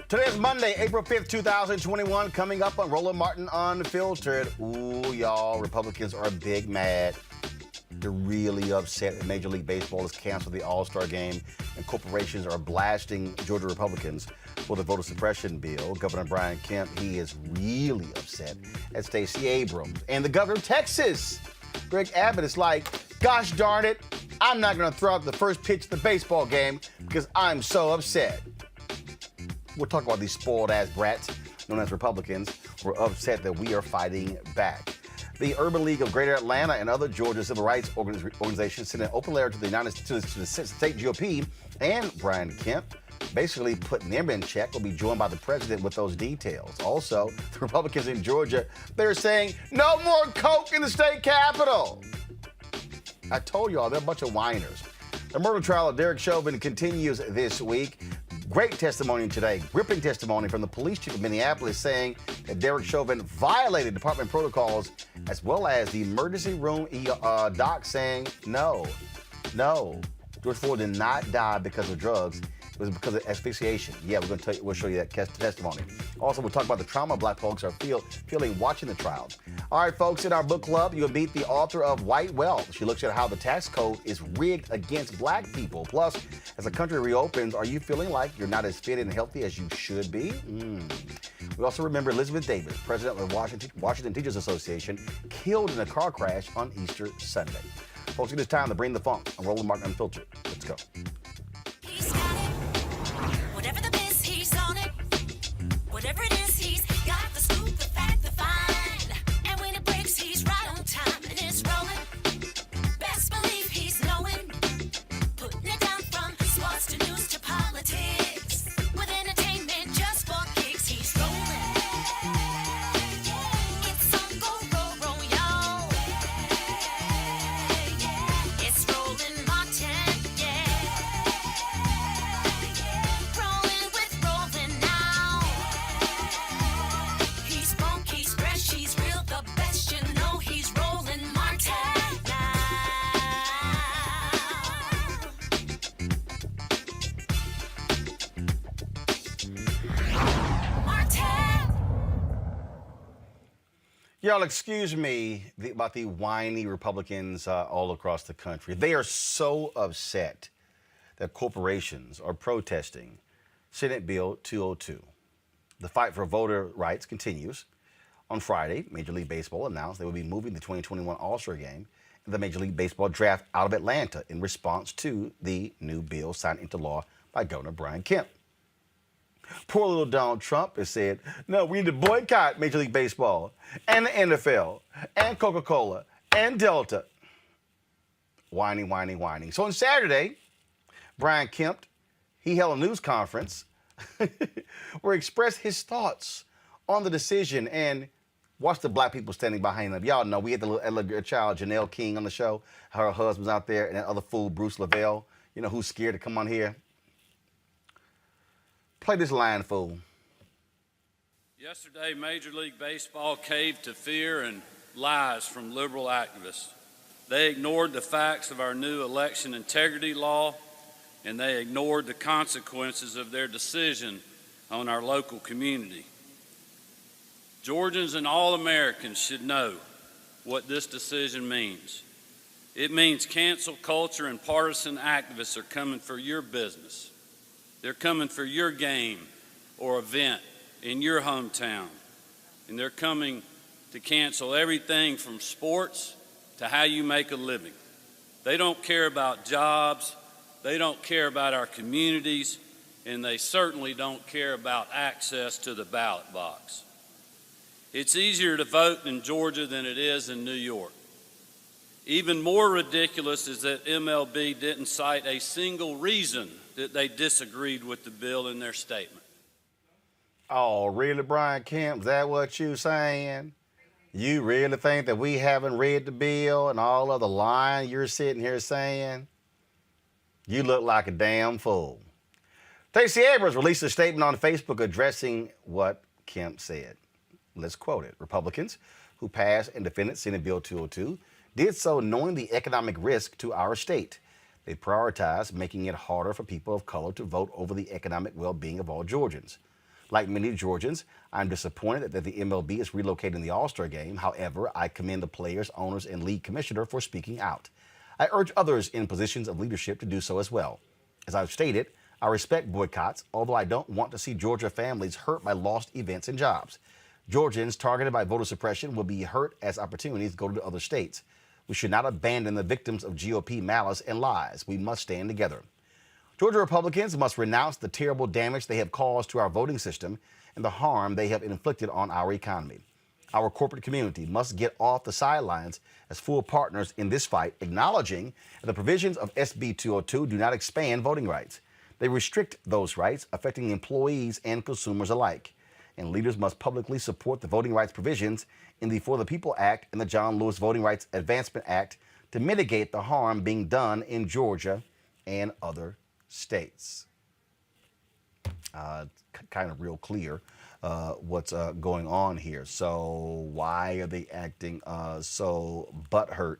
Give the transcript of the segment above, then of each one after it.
Today is Monday, April 5th, 2021. Coming up on Roland Martin Unfiltered. Ooh, y'all, Republicans are big mad. They're really upset that Major League Baseball has canceled the All-Star game, and corporations are blasting Georgia Republicans for the voter suppression bill. Governor Brian Kemp, he is really upset at Stacey Abrams. And the governor of Texas, Greg Abbott, is like, gosh darn it, I'm not going to throw out the first pitch of the baseball game because I'm so upset. We'll talk about these spoiled-ass brats, known as Republicans, who are upset that we are fighting back. The Urban League of Greater Atlanta and other Georgia civil rights organizations sent an open letter to the state GOP and Brian Kemp, basically putting them in check. Will be joined by the president with those details. Also, the Republicans in Georgia, they're saying no more coke in the state capitol. I told y'all, they're a bunch of whiners. The murder trial of Derek Chauvin continues this week. Great testimony today, gripping testimony from the police chief of Minneapolis saying that Derek Chauvin violated department protocols, as well as the emergency room doc saying, no, George Floyd did not die because of drugs. It was because of asphyxiation. Yeah, we'll show you that testimony. Also, we'll talk about the trauma Black folks are feeling watching the trial. All right, folks, in our book club, you'll meet the author of White Wealth. She looks at how the tax code is rigged against Black people. Plus, as the country reopens, are you feeling like you're not as fit and healthy as you should be? We also remember Elizabeth Davis, president of the Washington Teachers Association, killed in a car crash on Easter Sunday. Folks, it is time to bring the funk on Roland Martin Unfiltered. Let's go. Whatever it is, he's got the scoop, the fact, the find. And when it breaks, he's right on time and it's rolling. Best believe he's knowing. Putting it down from sports to news to politics. With entertainment just for kicks, he's rolling. It's on go, y'all. It's Roland Martin, Rolling with Roland now. He's funky, fresh, he's real, the best, you know he's Roland Martin now. Martin! Y'all, excuse me about the whiny Republicans all across the country. They are so upset that corporations are protesting Senate Bill 202. The fight for voter rights continues. On Friday, Major League Baseball announced they will be moving the 2021 All-Star Game and the Major League Baseball draft out of Atlanta in response to the new bill signed into law by Governor Brian Kemp. Poor little Donald Trump has said, no, we need to boycott Major League Baseball and the NFL and Coca-Cola and Delta. Whining. So on Saturday, Brian Kemp, he held a news conference where he expressed his thoughts on the decision and watch the Black people standing behind him. Y'all know we had the little child, Janelle King, on the show. Her husband's out there, and that other fool, Bruce Lavelle, you know, who's scared to come on here. Play this line, fool. Yesterday, Major League Baseball caved to fear and lies from liberal activists. They ignored the facts of our new election integrity law, and they ignored the consequences of their decision on our local community. Georgians and all Americans should know what this decision means. It means cancel culture and partisan activists are coming for your business. They're coming for your game or event in your hometown. And they're coming to cancel everything from sports to how you make a living. They don't care about jobs. They don't care about our communities, and they certainly don't care about access to the ballot box. It's easier to vote in Georgia than it is in New York. Even more ridiculous is that MLB didn't cite a single reason that they disagreed with the bill in their statement. Oh, really, Brian Kemp? Is that what you saying? You really think that we haven't read the bill and all of the lying you're sitting here saying? You look like a damn fool. Stacey Abrams released a statement on Facebook addressing what Kemp said. Let's quote it. Republicans who passed and defended Senate Bill 202 did so knowing the economic risk to our state. They prioritized making it harder for people of color to vote over the economic well-being of all Georgians. Like many Georgians, I'm disappointed that the MLB is relocating the All-Star game. However, I commend the players, owners, and league commissioner for speaking out. I urge others in positions of leadership to do so as well. As I've stated, I respect boycotts, although I don't want to see Georgia families hurt by lost events and jobs. Georgians targeted by voter suppression will be hurt as opportunities go to other states. We should not abandon the victims of GOP malice and lies. We must stand together. Georgia Republicans must renounce the terrible damage they have caused to our voting system and the harm they have inflicted on our economy. Our corporate community must get off the sidelines as full partners in this fight, acknowledging that the provisions of SB 202 do not expand voting rights. They restrict those rights, affecting employees and consumers alike. And leaders must publicly support the voting rights provisions in the For the People Act and the John Lewis Voting Rights Advancement Act to mitigate the harm being done in Georgia and other states. Kind of real clear what's going on here. So why are they acting so butthurt?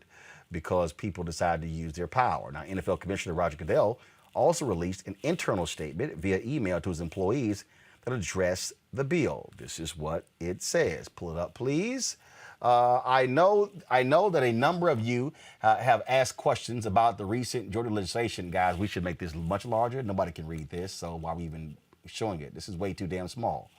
Because people decide to use their power. Now, NFL Commissioner Roger Goodell also released an internal statement via email to his employees that address the bill. This is what it says. Pull it up, please. I know that a number of you have asked questions about the recent Georgia legislation. Guys, we should make this much larger. Nobody can read this, so why are we even showing it? This is way too damn small.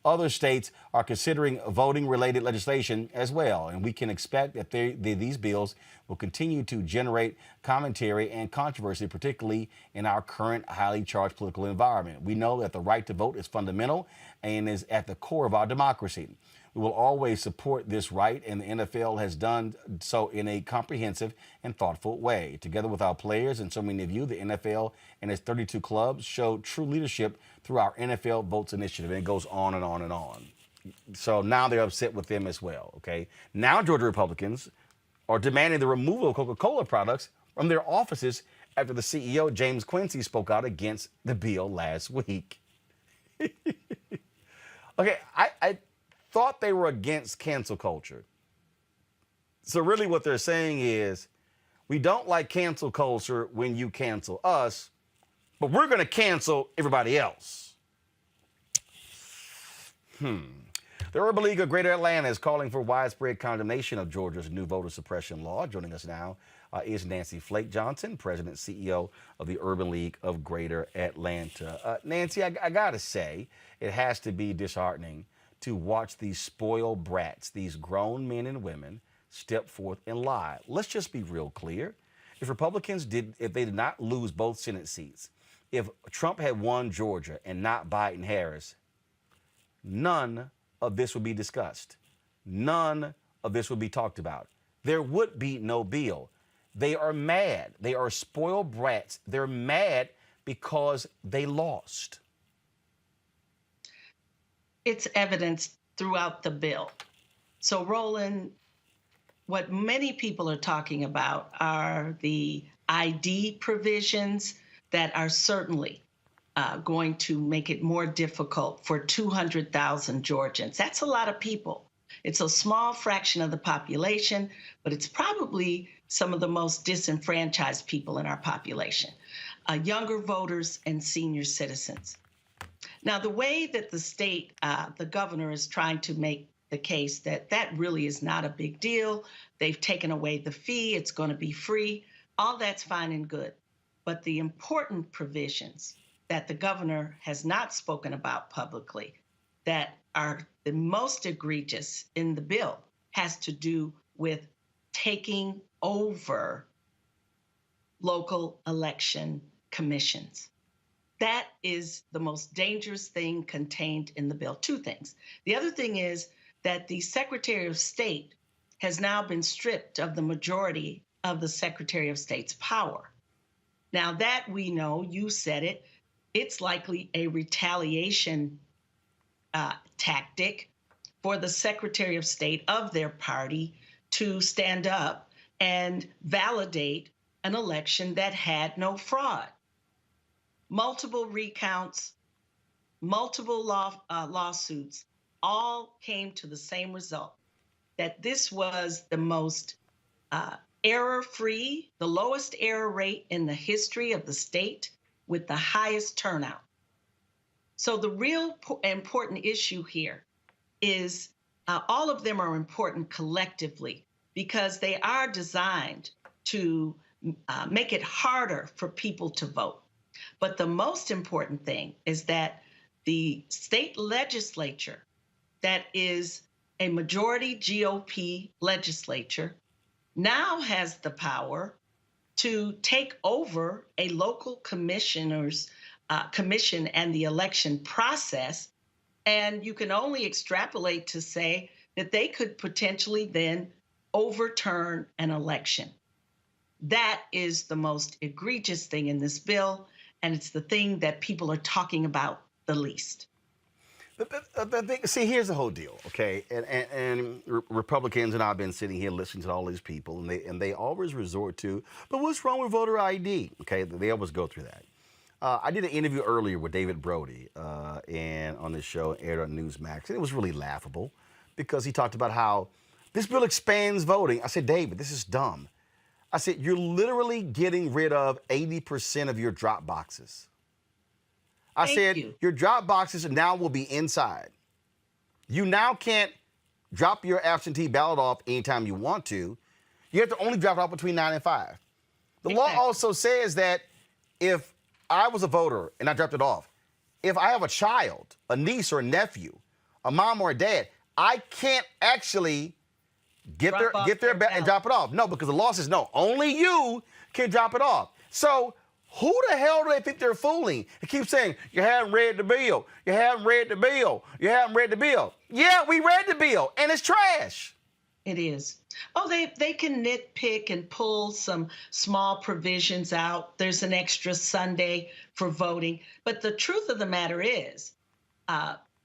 Other states are considering voting-related legislation as well, and we can expect that these bills will continue to generate commentary and controversy, particularly in our current highly charged political environment. We know that the right to vote is fundamental and is at the core of our democracy. We will always support this right, and the NFL has done so in a comprehensive and thoughtful way. Together with our players and so many of you, the NFL and its 32 clubs showed true leadership through our NFL Votes initiative, and it goes on and on and on. So now they're upset with them as well, okay? Now Georgia Republicans are demanding the removal of Coca-Cola products from their offices after the CEO, James Quincy, spoke out against the bill last week. Okay, I thought they were against cancel culture. So really what they're saying is, we don't like cancel culture when you cancel us, but we're going to cancel everybody else. The Urban League of Greater Atlanta is calling for widespread condemnation of Georgia's new voter suppression law. Joining us now is Nancy Flake Johnson, President and CEO of the Urban League of Greater Atlanta. Nancy, I got to say, it has to be disheartening to watch these spoiled brats, these grown men and women, step forth and lie. Let's just be real clear. If they did not lose both Senate seats, if Trump had won Georgia and not Biden-Harris, none of this would be discussed. None of this would be talked about. There would be no bill. They are mad. They are spoiled brats. They're mad because they lost. It's evidenced throughout the bill. So, Roland, what many people are talking about are the ID provisions that are certainly going to make it more difficult for 200,000 Georgians. That's a lot of people. It's a small fraction of the population, but it's probably some of the most disenfranchised people in our population, younger voters and senior citizens. Now, the way that the state, the governor is trying to make the case that really is not a big deal. They've taken away the fee. It's going to be free. All that's fine and good. But the important provisions that the governor has not spoken about publicly that are the most egregious in the bill has to do with taking over local election commissions. That is the most dangerous thing contained in the bill. Two things. The other thing is that the Secretary of State has now been stripped of the majority of the Secretary of State's power. Now that we know, you said it, it's likely a retaliation tactic for the Secretary of State of their party to stand up and validate an election that had no fraud. Multiple recounts, multiple lawsuits, all came to the same result, that this was the most error-free, the lowest error rate in the history of the state with the highest turnout. So the real important issue here is all of them are important collectively because they are designed to make it harder for people to vote. But the most important thing is that the state legislature, that is a majority GOP legislature, now has the power to take over a local commissioner's commission and the election process. And you can only extrapolate to say that they could potentially then overturn an election. That is the most egregious thing in this bill, and it's the thing that people are talking about the least. See, here's the whole deal, okay? And Republicans and I've been sitting here listening to all these people, and they always resort to, but what's wrong with voter ID? Okay, they always go through that. I did an interview earlier with David Brody, and on this show, aired on Newsmax, and it was really laughable because he talked about how this bill expands voting. I said, David, this is dumb. I said, you're literally getting rid of 80% of your drop boxes. I said, your drop boxes now will be inside. You now can't drop your absentee ballot off anytime you want to. You have to only drop it off between 9 and 5. The law also says that if I was a voter and I dropped it off, if I have a child, a niece or a nephew, a mom or a dad, I can't actually get their ballot and drop it off. No, because the law says no, only you can drop it off. So who the hell do they think they're fooling? They keep saying, you haven't read the bill. You haven't read the bill. You haven't read the bill. Yeah, we read the bill, and it's trash. It is. Oh, they can nitpick and pull some small provisions out. There's an extra Sunday for voting. But the truth of the matter is,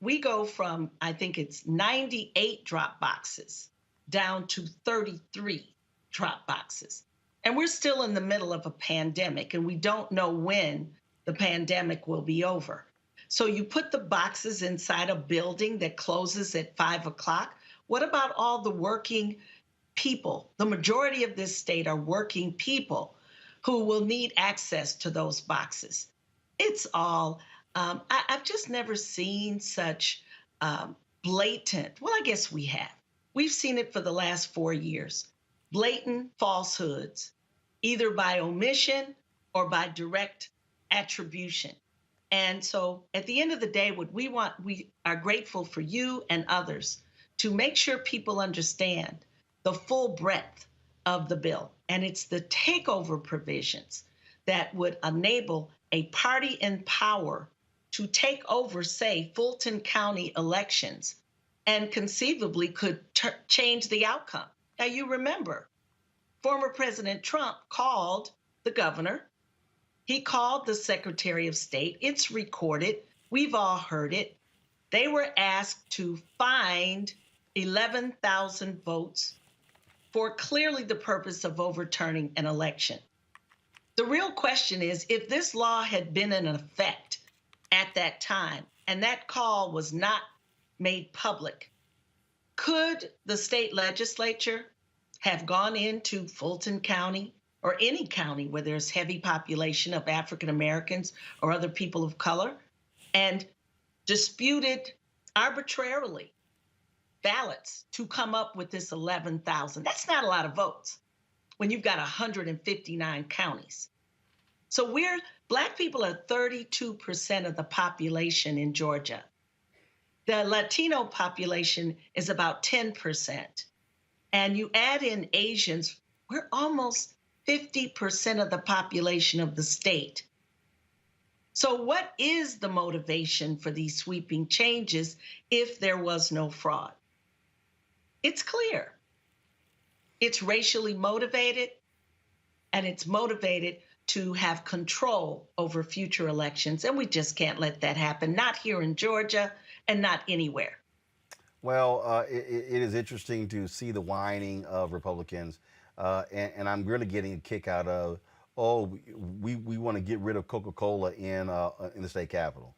we go from, I think it's 98 drop boxes down to 33 drop boxes. And we're still in the middle of a pandemic, and we don't know when the pandemic will be over. So you put the boxes inside a building that closes at 5 o'clock. What about all the working people? The majority of this state are working people who will need access to those boxes. It's all, I've just never seen such blatant, well, I guess we have. We've seen it for the last 4 years. Blatant falsehoods, either by omission or by direct attribution. And so at the end of the day, what we want, we are grateful for you and others to make sure people understand the full breadth of the bill. And it's the takeover provisions that would enable a party in power to take over, say, Fulton County elections and conceivably could change the outcome. Now, you remember, former President Trump called the governor. He called the Secretary of State. It's recorded. We've all heard it. They were asked to find 11,000 votes for clearly the purpose of overturning an election. The real question is, if this law had been in effect at that time and that call was not made public, could the state legislature have gone into Fulton County or any county where there's heavy population of African Americans or other people of color and disputed arbitrarily ballots to come up with this 11,000? That's not a lot of votes when you've got 159 counties. So Black people are 32% of the population in Georgia. The Latino population is about 10%. And you add in Asians, we're almost 50% of the population of the state. So what is the motivation for these sweeping changes if there was no fraud? It's clear. It's racially motivated, and it's motivated to have control over future elections. And we just can't let that happen, not here in Georgia and not anywhere. Well, it is interesting to see the whining of Republicans, and I'm really getting a kick out of, oh, we want to get rid of Coca-Cola in the state capitol.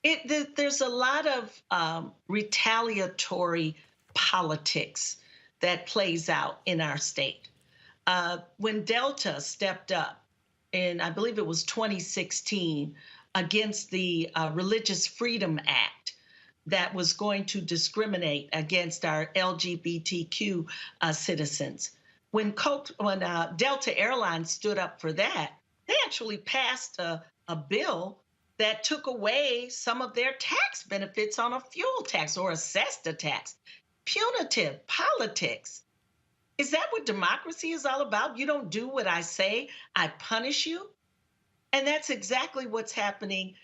There's a lot of retaliatory politics that plays out in our state. When Delta stepped up in, I believe it was 2016, against the Religious Freedom Act that was going to discriminate against our LGBTQ citizens. When Delta Airlines stood up for that, they actually passed a bill that took away some of their tax benefits on a fuel tax or assessed a tax. Punitive politics. Is that what democracy is all about? You don't do what I say, I punish you. And that's exactly what's happening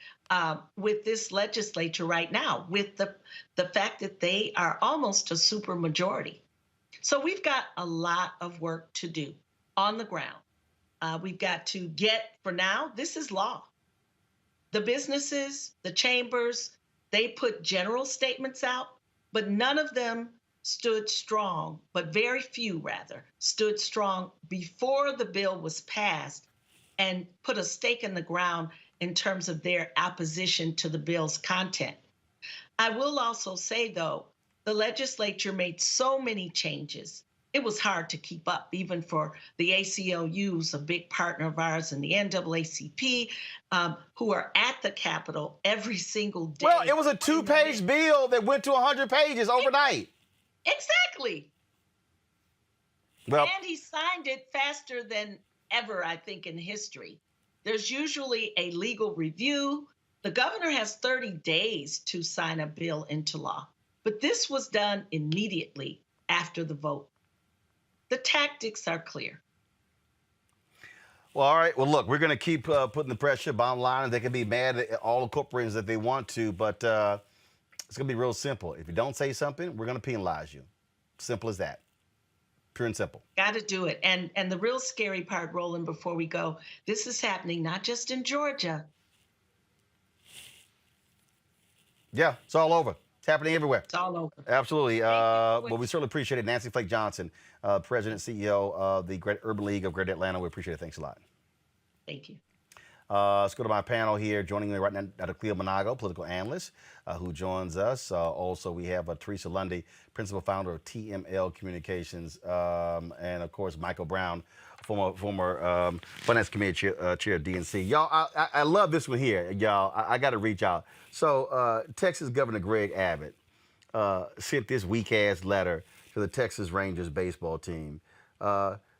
with this legislature right now, with the fact that they are almost a supermajority. So we've got a lot of work to do on the ground. We've got to get, for now, this is law. The businesses, the chambers, they put general statements out, but none of them stood strong, but very few rather, stood strong before the bill was passed and put a stake in the ground in terms of their opposition to the bill's content. I will also say, though, the legislature made so many changes. It was hard to keep up, even for the ACLUs, a big partner of ours, and the NAACP, who are at the Capitol every single day. Well, it was a 2-page bill that went to 100 pages overnight. Exactly. Well, And he signed it faster than ever, I think, in history. There's usually a legal review. The governor has 30 days to sign a bill into law, but this was done immediately after the vote. The tactics are clear. well, all right. Well, look, we're going to keep putting the pressure. Bottom line, they can be mad at all the corporations that they want to, but it's going to be real simple. If you don't say something, we're going to penalize you. Simple as that. Pure and simple. Got to do it. And the real scary part, Roland, before we go, this is happening not just in Georgia. Yeah, it's all over. It's happening everywhere. It's all over. Absolutely. But we certainly appreciate it. Nancy Flake Johnson, President, CEO of the Great Urban League of Greater Atlanta. We appreciate it. Thanks a lot. Thank you. Let's go to my panel here. Joining me right now, Dr. Cleo Monago, political analyst, who joins us. Also, we have Teresa Lundy, principal founder of TML Communications, and of course, Michael Brown, former Finance Committee chair of DNC. Y'all, I love this one here, y'all. I got to reach out. So, Texas Governor Greg Abbott sent this weak-ass letter to the Texas Rangers baseball team.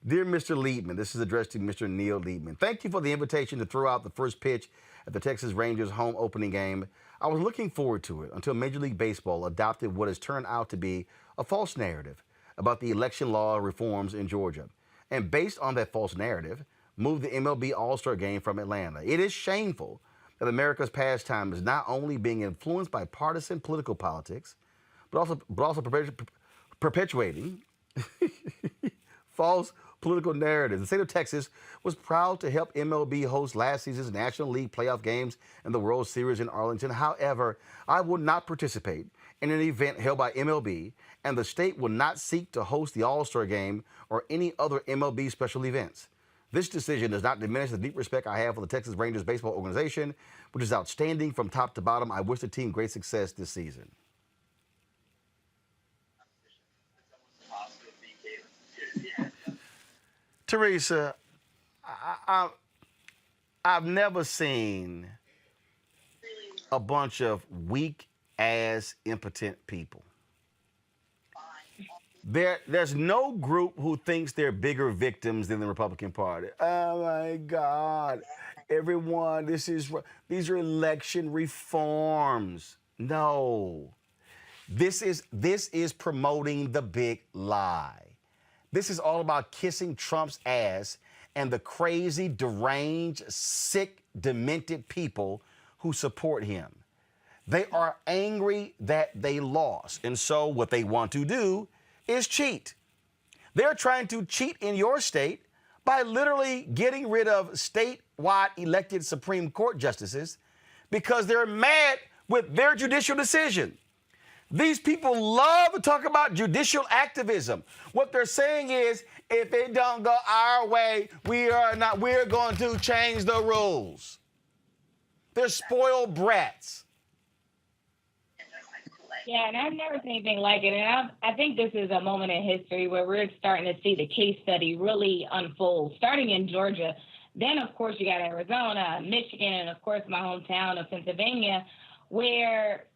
Dear Mr. Liebman, this is addressed to Mr. Neil Liebman. Thank you for the invitation to throw out the first pitch at the Texas Rangers home opening game. I was looking forward to it until Major League Baseball adopted what has turned out to be a false narrative about the election law reforms in Georgia. And based on that false narrative, moved the MLB All-Star Game from Atlanta. It is shameful that America's pastime is not only being influenced by partisan political politics, but also perpetuating false political narratives. The state of Texas was proud to help MLB host last season's National League playoff games and the World Series in Arlington. However, I will not participate in an event held by MLB, and the state will not seek to host the All-Star Game or any other MLB special events. This decision does not diminish the deep respect I have for the Texas Rangers baseball organization, which is outstanding from top to bottom. I wish the team great success this season. Teresa, I've never seen a bunch of weak-ass, impotent people. There's no group who thinks they're bigger victims than the Republican Party. Oh my God, everyone, these are election reforms. No, this is promoting the big lie. This is all about kissing Trump's ass and the crazy, deranged, sick, demented people who support him. They are angry that they lost, and so what they want to do is cheat. They're trying to cheat in your state by literally getting rid of statewide elected Supreme Court justices because they're mad with their judicial decision. These people love to talk about judicial activism. What they're saying is, if it don't go our way, we're going to change the rules. They're spoiled brats. Yeah, and I've never seen anything like it. And I think this is a moment in history where we're starting to see the case study really unfold. Starting in Georgia, Then, of course, you got Arizona, Michigan, and, of course, my hometown of Pennsylvania, where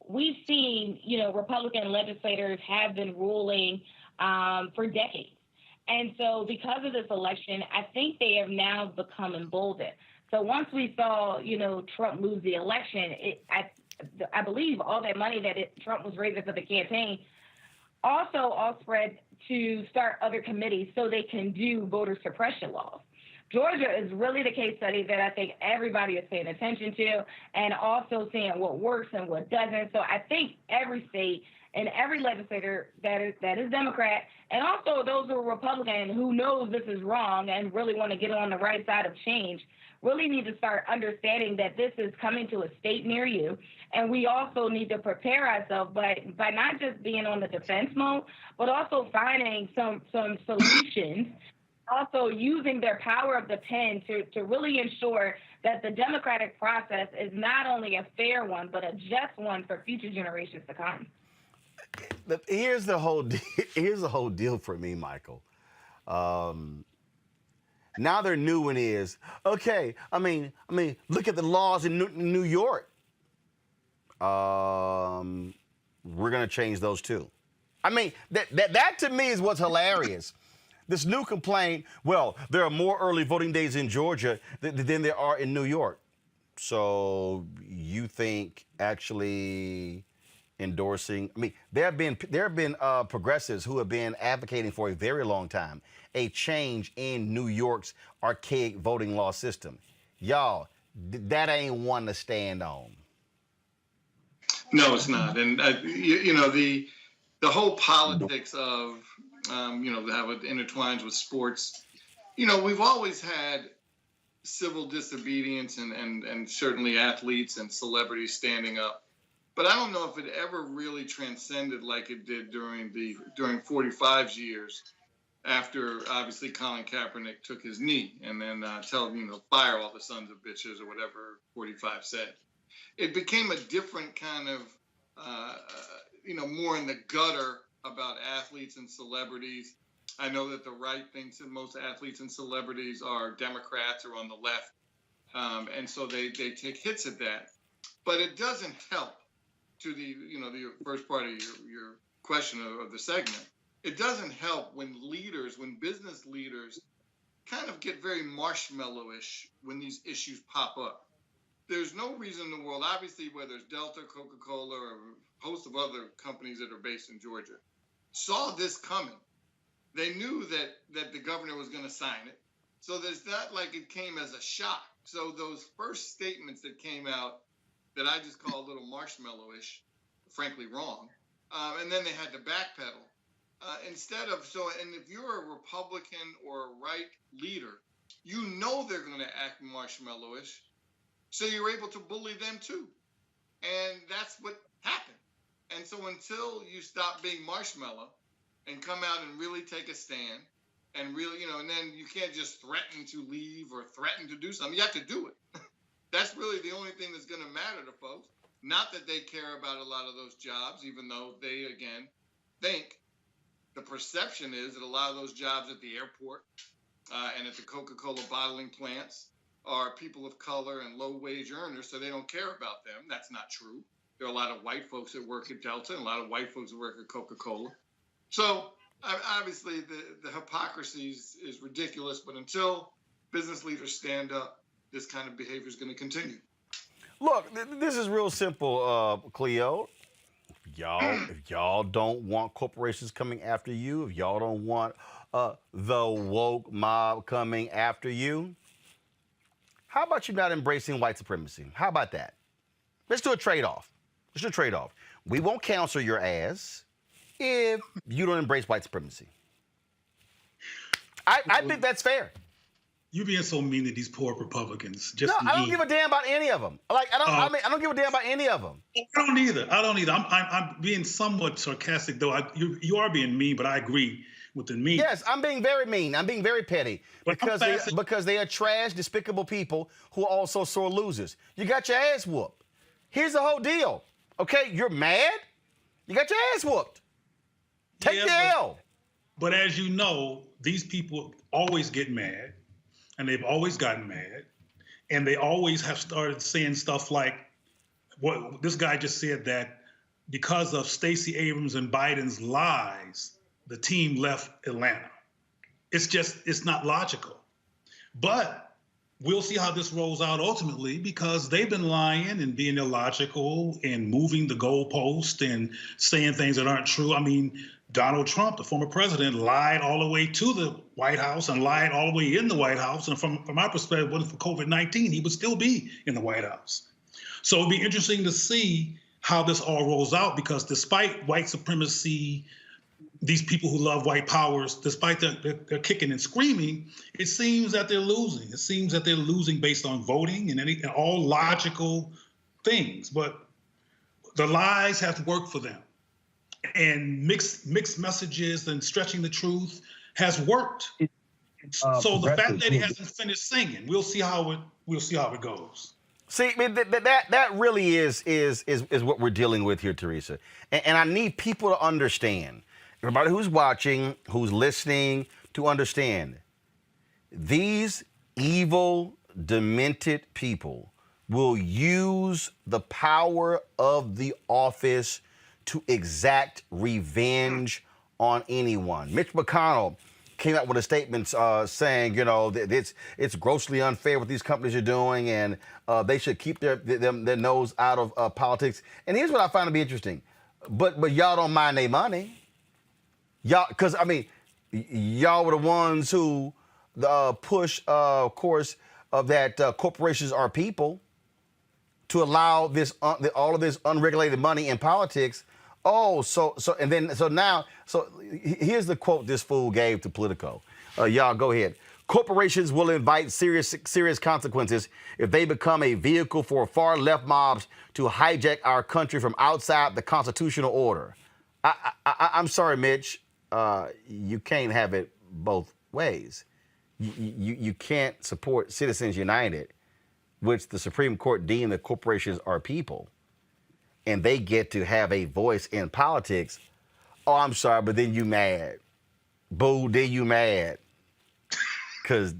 we've seen, Republican legislators have been ruling for decades. And so because of this election, I think they have now become emboldened. So once we saw, Trump lose the election, I believe all that money that Trump was raising for the campaign also all spread to start other committees so they can do voter suppression laws. Georgia is really the case study that I think everybody is paying attention to, and also seeing what works and what doesn't. So I think every state and every legislator that is Democrat, and also those who are Republican who knows this is wrong and really want to get on the right side of change, really need to start understanding that this is coming to a state near you. And we also need to prepare ourselves by not just being on the defense mode, but also finding some solutions, also using their power of the pen to really ensure that the democratic process is not only a fair one, but a just one for future generations to come. Here's the whole deal for me, Michael. Now their new one is, okay, I mean, look at the laws in New York. We're going to change those too. I mean, that to me is what's hilarious. This new complaint, well, there are more early voting days in Georgia than there are in New York. So you think actually endorsing, there have been progressives who have been advocating for a very long time a change in New York's archaic voting law system. Y'all, that ain't one to stand on. No, it's not. And, the whole politics of, how it intertwines with sports, we've always had civil disobedience and certainly athletes and celebrities standing up. But I don't know if it ever really transcended like it did during 45's years after, obviously, Colin Kaepernick took his knee and then fire all the sons of bitches or whatever 45 said. It became a different kind of, more in the gutter about athletes and celebrities. I know that the right thinks that most athletes and celebrities are Democrats or on the left, and so they take hits at that. But it doesn't help. To the first part of your question of the segment, it doesn't help when business leaders kind of get very marshmallowish when these issues pop up. There's no reason in the world, obviously, whether it's Delta, Coca-Cola, or a host of other companies that are based in Georgia, saw this coming. They knew that the governor was going to sign it. So it's not like it came as a shock. So those first statements that came out that I just call a little marshmallowish, frankly wrong, and then they had to backpedal. And if you're a Republican or a right leader, they're going to act marshmallowish, so you're able to bully them too. And that's what happened. And so until you stop being marshmallow and come out and really take a stand and really, and then you can't just threaten to leave or threaten to do something. You have to do it. That's really the only thing that's going to matter to folks. Not that they care about a lot of those jobs, even though they, again, think the perception is that a lot of those jobs at the airport and at the Coca-Cola bottling plants are people of color and low-wage earners, so they don't care about them. That's not true. There are a lot of white folks that work at Delta and a lot of white folks that work at Coca-Cola. So obviously the hypocrisy is ridiculous, but until business leaders stand up, this kind of behavior is going to continue. Look, this is real simple, Cleo. If y'all don't want corporations coming after you, if y'all don't want the woke mob coming after you, how about you not embracing white supremacy? How about that? Let's do a trade-off. We won't cancel your ass if you don't embrace white supremacy. I think that's fair. You're being so mean to these poor Republicans. I don't give a damn about any of them. I don't give a damn about any of them. I don't either. I'm being somewhat sarcastic, though. You are being mean, but I agree with the mean. Yes, I'm being very mean. I'm being very petty because they are trash, despicable people who are also sore losers. You got your ass whooped. Here's the whole deal. Okay, you're mad. You got your ass whooped. Take the L. But as you know, these people always get mad. and they've always gotten mad, and they always have started saying stuff like what this guy just said, that because of Stacey Abrams and Biden's lies, the team left Atlanta. It's not logical. But we'll see how this rolls out ultimately, because they've been lying and being illogical and moving the goalpost and saying things that aren't true. I mean, Donald Trump, the former president, lied all the way to the White House and lied all the way in the White House. And from our perspective, if it wasn't for COVID-19, he would still be in the White House. So it'll be interesting to see how this all rolls out, because despite white supremacy, these people who love white powers, despite they're kicking and screaming, it seems that they're losing. It seems that they're losing based on voting and all logical things. But the lies have worked for them. And mixed messages and stretching the truth has worked. So the fact that he hasn't finished singing, we'll see how it goes. See, I mean, that really is what we're dealing with here, Teresa. And I need people to understand, everybody who's watching, who's listening, to understand, these evil, demented people will use the power of the office to exact revenge on anyone. Mitch McConnell came out with a statement saying, you know, that it's grossly unfair what these companies are doing, and they should keep their nose out of politics. And here's what I find to be interesting. But y'all don't mind their money. Y'all, because, I mean, y'all were the ones who push, of course, of that corporations are people, to allow this all of this unregulated money in politics. Oh, so here's the quote this fool gave to Politico. Y'all go ahead. Corporations will invite serious consequences if they become a vehicle for far left mobs to hijack our country from outside the constitutional order. I'm sorry, Mitch. You can't have it both ways. You can't support Citizens United, which the Supreme Court deemed that corporations are people, and they get to have a voice in politics. Oh, I'm sorry, but then you mad. Boo, then you mad. Because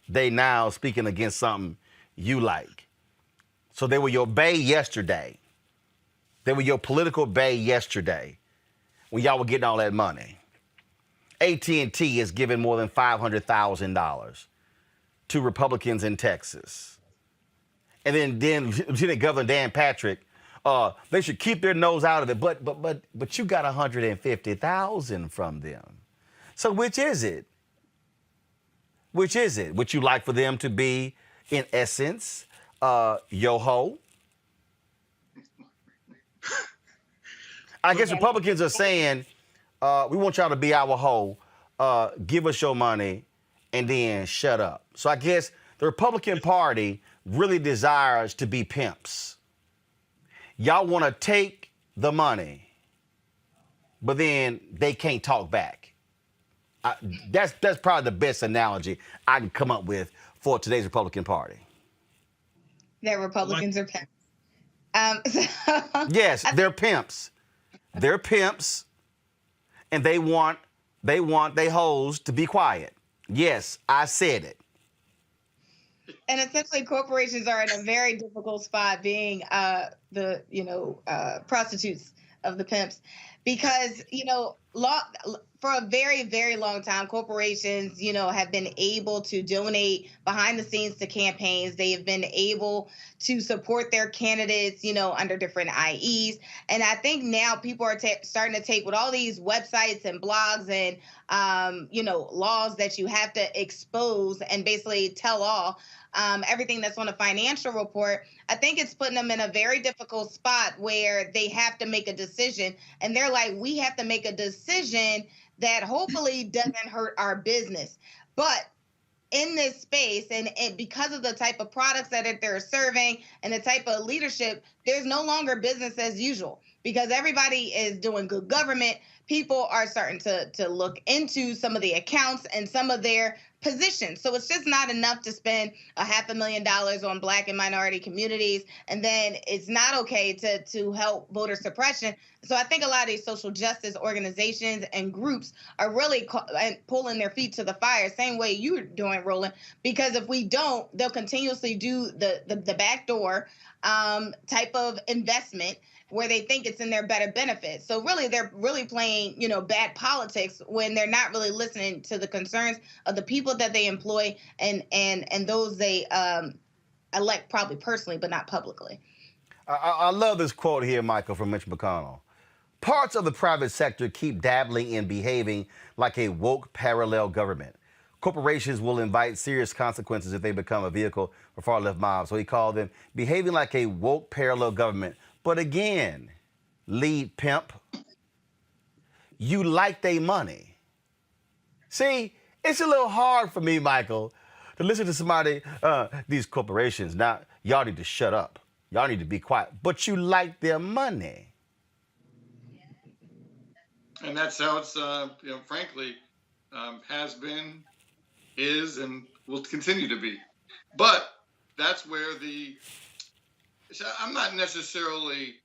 they now speaking against something you like. So they were your bae yesterday. They were your political bae yesterday when y'all were getting all that money. AT&T is giving more than $500,000 to Republicans in Texas. And then Lieutenant Governor Dan Patrick, they should keep their nose out of it, but you got $150,000 from them. So which is it? Which is it? Would you like for them to be, in essence, yo-ho? I guess Republicans are saying, we want y'all to be our hoe, give us your money, and then shut up. So I guess the Republican Party really desires to be pimps. Y'all want to take the money, but then they can't talk back. That's probably the best analogy I can come up with for today's Republican Party. That Republicans are pimps. Yes, they're pimps. They're pimps, and they want they hoes to be quiet. Yes, I said it. And essentially, corporations are in a very difficult spot, being the prostitutes of the pimps, because for a very, very long time, corporations, have been able to donate behind the scenes to campaigns. They have been able to support their candidates, under different IEs. And I think now people are starting to take with all these websites and blogs and, laws that you have to expose and basically tell all everything that's on a financial report. I think it's putting them in a very difficult spot where they have to make a decision. And they're like, we have to make a decision that hopefully doesn't hurt our business. But in this space, and because of the type of products that they're serving and the type of leadership, there's no longer business as usual, because everybody is doing good government. People are starting to look into some of the accounts and some of their positions. So it's just not enough to spend $500,000 on Black and minority communities, and then it's not okay to help voter suppression. So I think a lot of these social justice organizations and groups are really pulling their feet to the fire, same way you're doing, Roland, because if we don't, they'll continuously do the backdoor type of investment where they think it's in their better benefit. So really, they're really playing, bad politics when they're not really listening to the concerns of the people that they employ and those they elect, probably personally, but not publicly. I love this quote here, Michael, from Mitch McConnell. Parts of the private sector keep dabbling in behaving like a woke parallel government. Corporations will invite serious consequences if they become a vehicle for far-left mobs. So he called them behaving like a woke parallel government. But again, lead pimp, you like they money. See, it's a little hard for me, Michael, to listen to somebody, these corporations. Now, y'all need to shut up. Y'all need to be quiet. But you like their money. And that's how it's, frankly, has been, is, and will continue to be. But that's where I'm not necessarily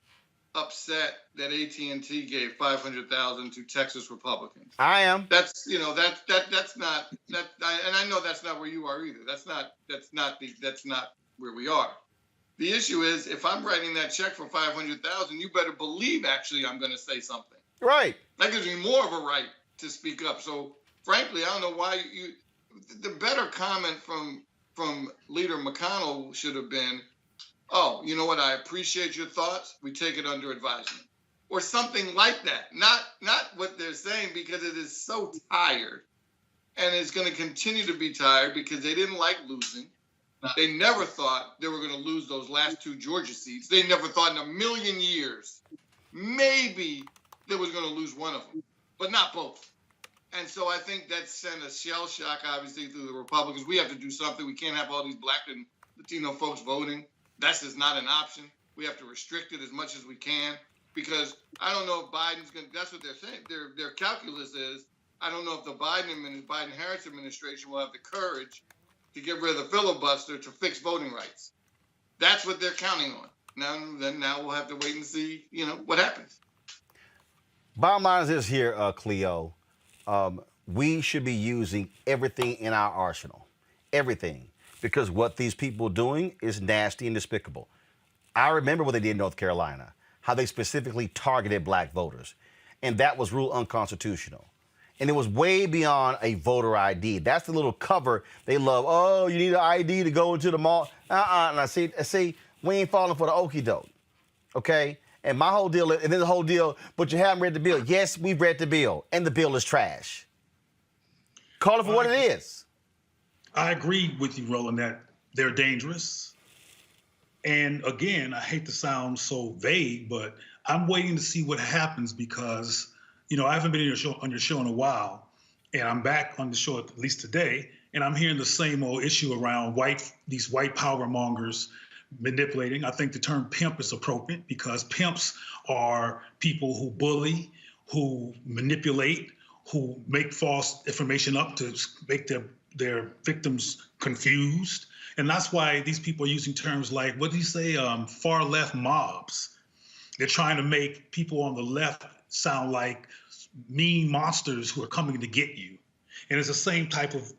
upset that AT&T gave $500,000 to Texas Republicans. I am. That's that's not that, and I know that's not where you are either. That's not where we are. The issue is, if I'm writing that check for $500,000, you better believe actually I'm going to say something. Right. That gives me more of a right to speak up. So frankly, I don't know why the better comment from Leader McConnell should have been, oh, you know what? I appreciate your thoughts. We take it under advisement, or something like that. Not what they're saying, because it is so tired, and it's going to continue to be tired because they didn't like losing. They never thought they were going to lose those last 2 Georgia seats. They never thought in a million years maybe they was going to lose one of them, but not both. And so I think that sent a shell shock, obviously, through the Republicans. We have to do something. We can't have all these Black and Latino folks voting. That's just not an option. We have to restrict it as much as we can, because I don't know if Biden's going to, that's what they're saying. Their calculus is, I don't know if the Biden-Harris administration will have the courage to get rid of the filibuster to fix voting rights. That's what they're counting on. Now we'll have to wait and see, what happens. Bottom line is this here, Cleo. We should be using everything in our arsenal. Everything. Because what these people are doing is nasty and despicable. I remember what they did in North Carolina, how they specifically targeted Black voters. And that was ruled unconstitutional. And it was way beyond a voter ID. That's the little cover they love. Oh, you need an ID to go into the mall. And I see, we ain't falling for the okie doke. Okay? And my whole deal, and then the whole deal, but you haven't read the bill. Yes, we've read the bill, and the bill is trash. Call it for what it is. I agree with you, Roland, that they're dangerous. And again, I hate to sound so vague, but I'm waiting to see what happens, because, I haven't been on your show in a while, and I'm back on the show at least today, and I'm hearing the same old issue around these white power mongers manipulating. I think the term pimp is appropriate, because pimps are people who bully, who manipulate, who make false information up to make their victims confused. And that's why these people are using terms like, what do you say, far left mobs. They're trying to make people on the left sound like mean monsters who are coming to get you. And it's the same type of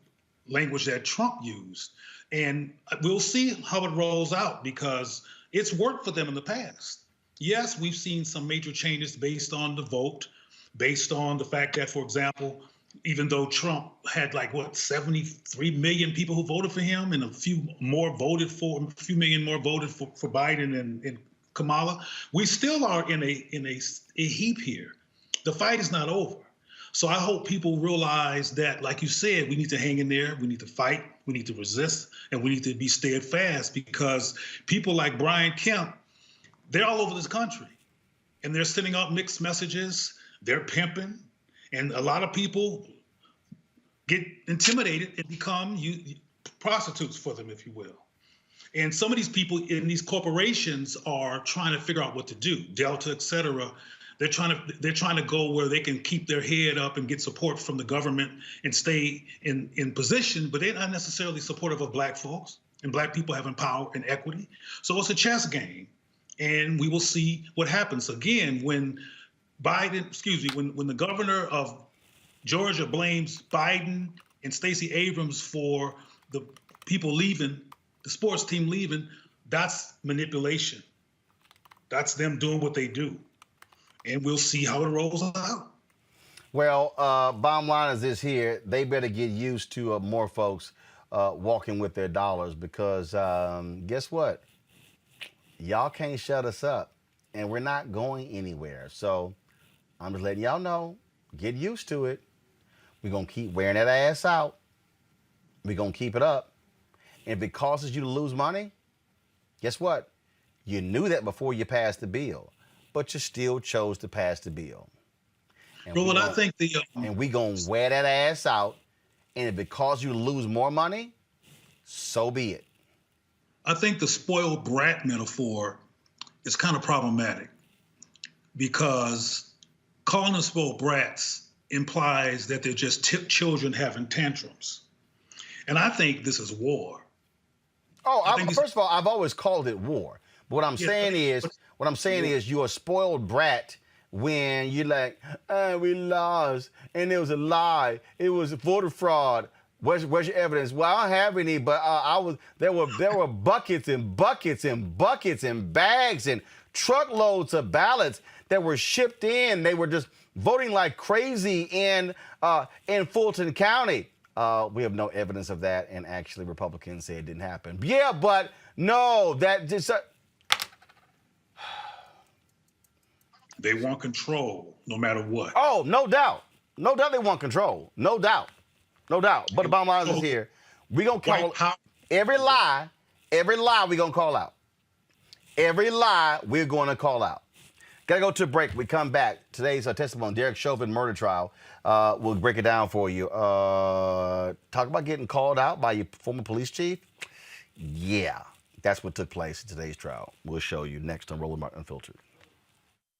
language that Trump used. And we'll see how it rolls out, because it's worked for them in the past. Yes, we've seen some major changes based on the vote, based on the fact that, for example, even though Trump had 73 million people who voted for him, and a few million more voted for Biden and Kamala, we still are in a heap here. The fight is not over. So I hope people realize that, like you said, we need to hang in there, we need to fight, we need to resist, and we need to be steadfast, because people like Brian Kemp, they're all over this country, and they're sending out mixed messages, they're pimping, and a lot of people get intimidated and become prostitutes for them, if you will. And some of these people in these corporations are trying to figure out what to do. Delta, et cetera, They're trying to go where they can keep their head up and get support from the government and stay in position, but they're not necessarily supportive of Black folks and Black people having power and equity. So it's a chess game, and we will see what happens. Again, when when the governor of Georgia blames Biden and Stacey Abrams for the people leaving, the sports team leaving, that's manipulation. That's them doing what they do. And we'll see how it rolls out. Well, bottom line is this here. They better get used to more folks walking with their dollars, because guess what? Y'all can't shut us up, and we're not going anywhere. So I'm just letting y'all know, get used to it. We're going to keep wearing that ass out. We're going to keep it up. And if it causes you to lose money, guess what? You knew that before you passed the bill, but you still chose to pass the bill. And Roland, I think and we gonna wear that ass out, and if it causes you to lose more money, so be it. I think the spoiled brat metaphor is kind of problematic, because calling them spoiled brats implies that they're just children having tantrums. And I think this is war. First of all, I've always called it war. But what I'm saying is you're a spoiled brat when you're like, we lost, and it was a lie. It was voter fraud. Where's your evidence? Well, I don't have any, but there were buckets and buckets and buckets and bags and truckloads of ballots that were shipped in. They were just voting like crazy in Fulton County. We have no evidence of that, and actually Republicans say it didn't happen. Yeah, but no, that just... They want control no matter what. Oh, no doubt. No doubt they want control. No doubt. No doubt. But the bottom line is here. We're going to call every lie we're going to call out. Every lie we're going to call out. Got to go to a break. We come back. Today's testimony, Derek Chauvin murder trial. We'll break it down for you. Talk about getting called out by your former police chief. Yeah, that's what took place in today's trial. We'll show you next on Roland Martin Unfiltered.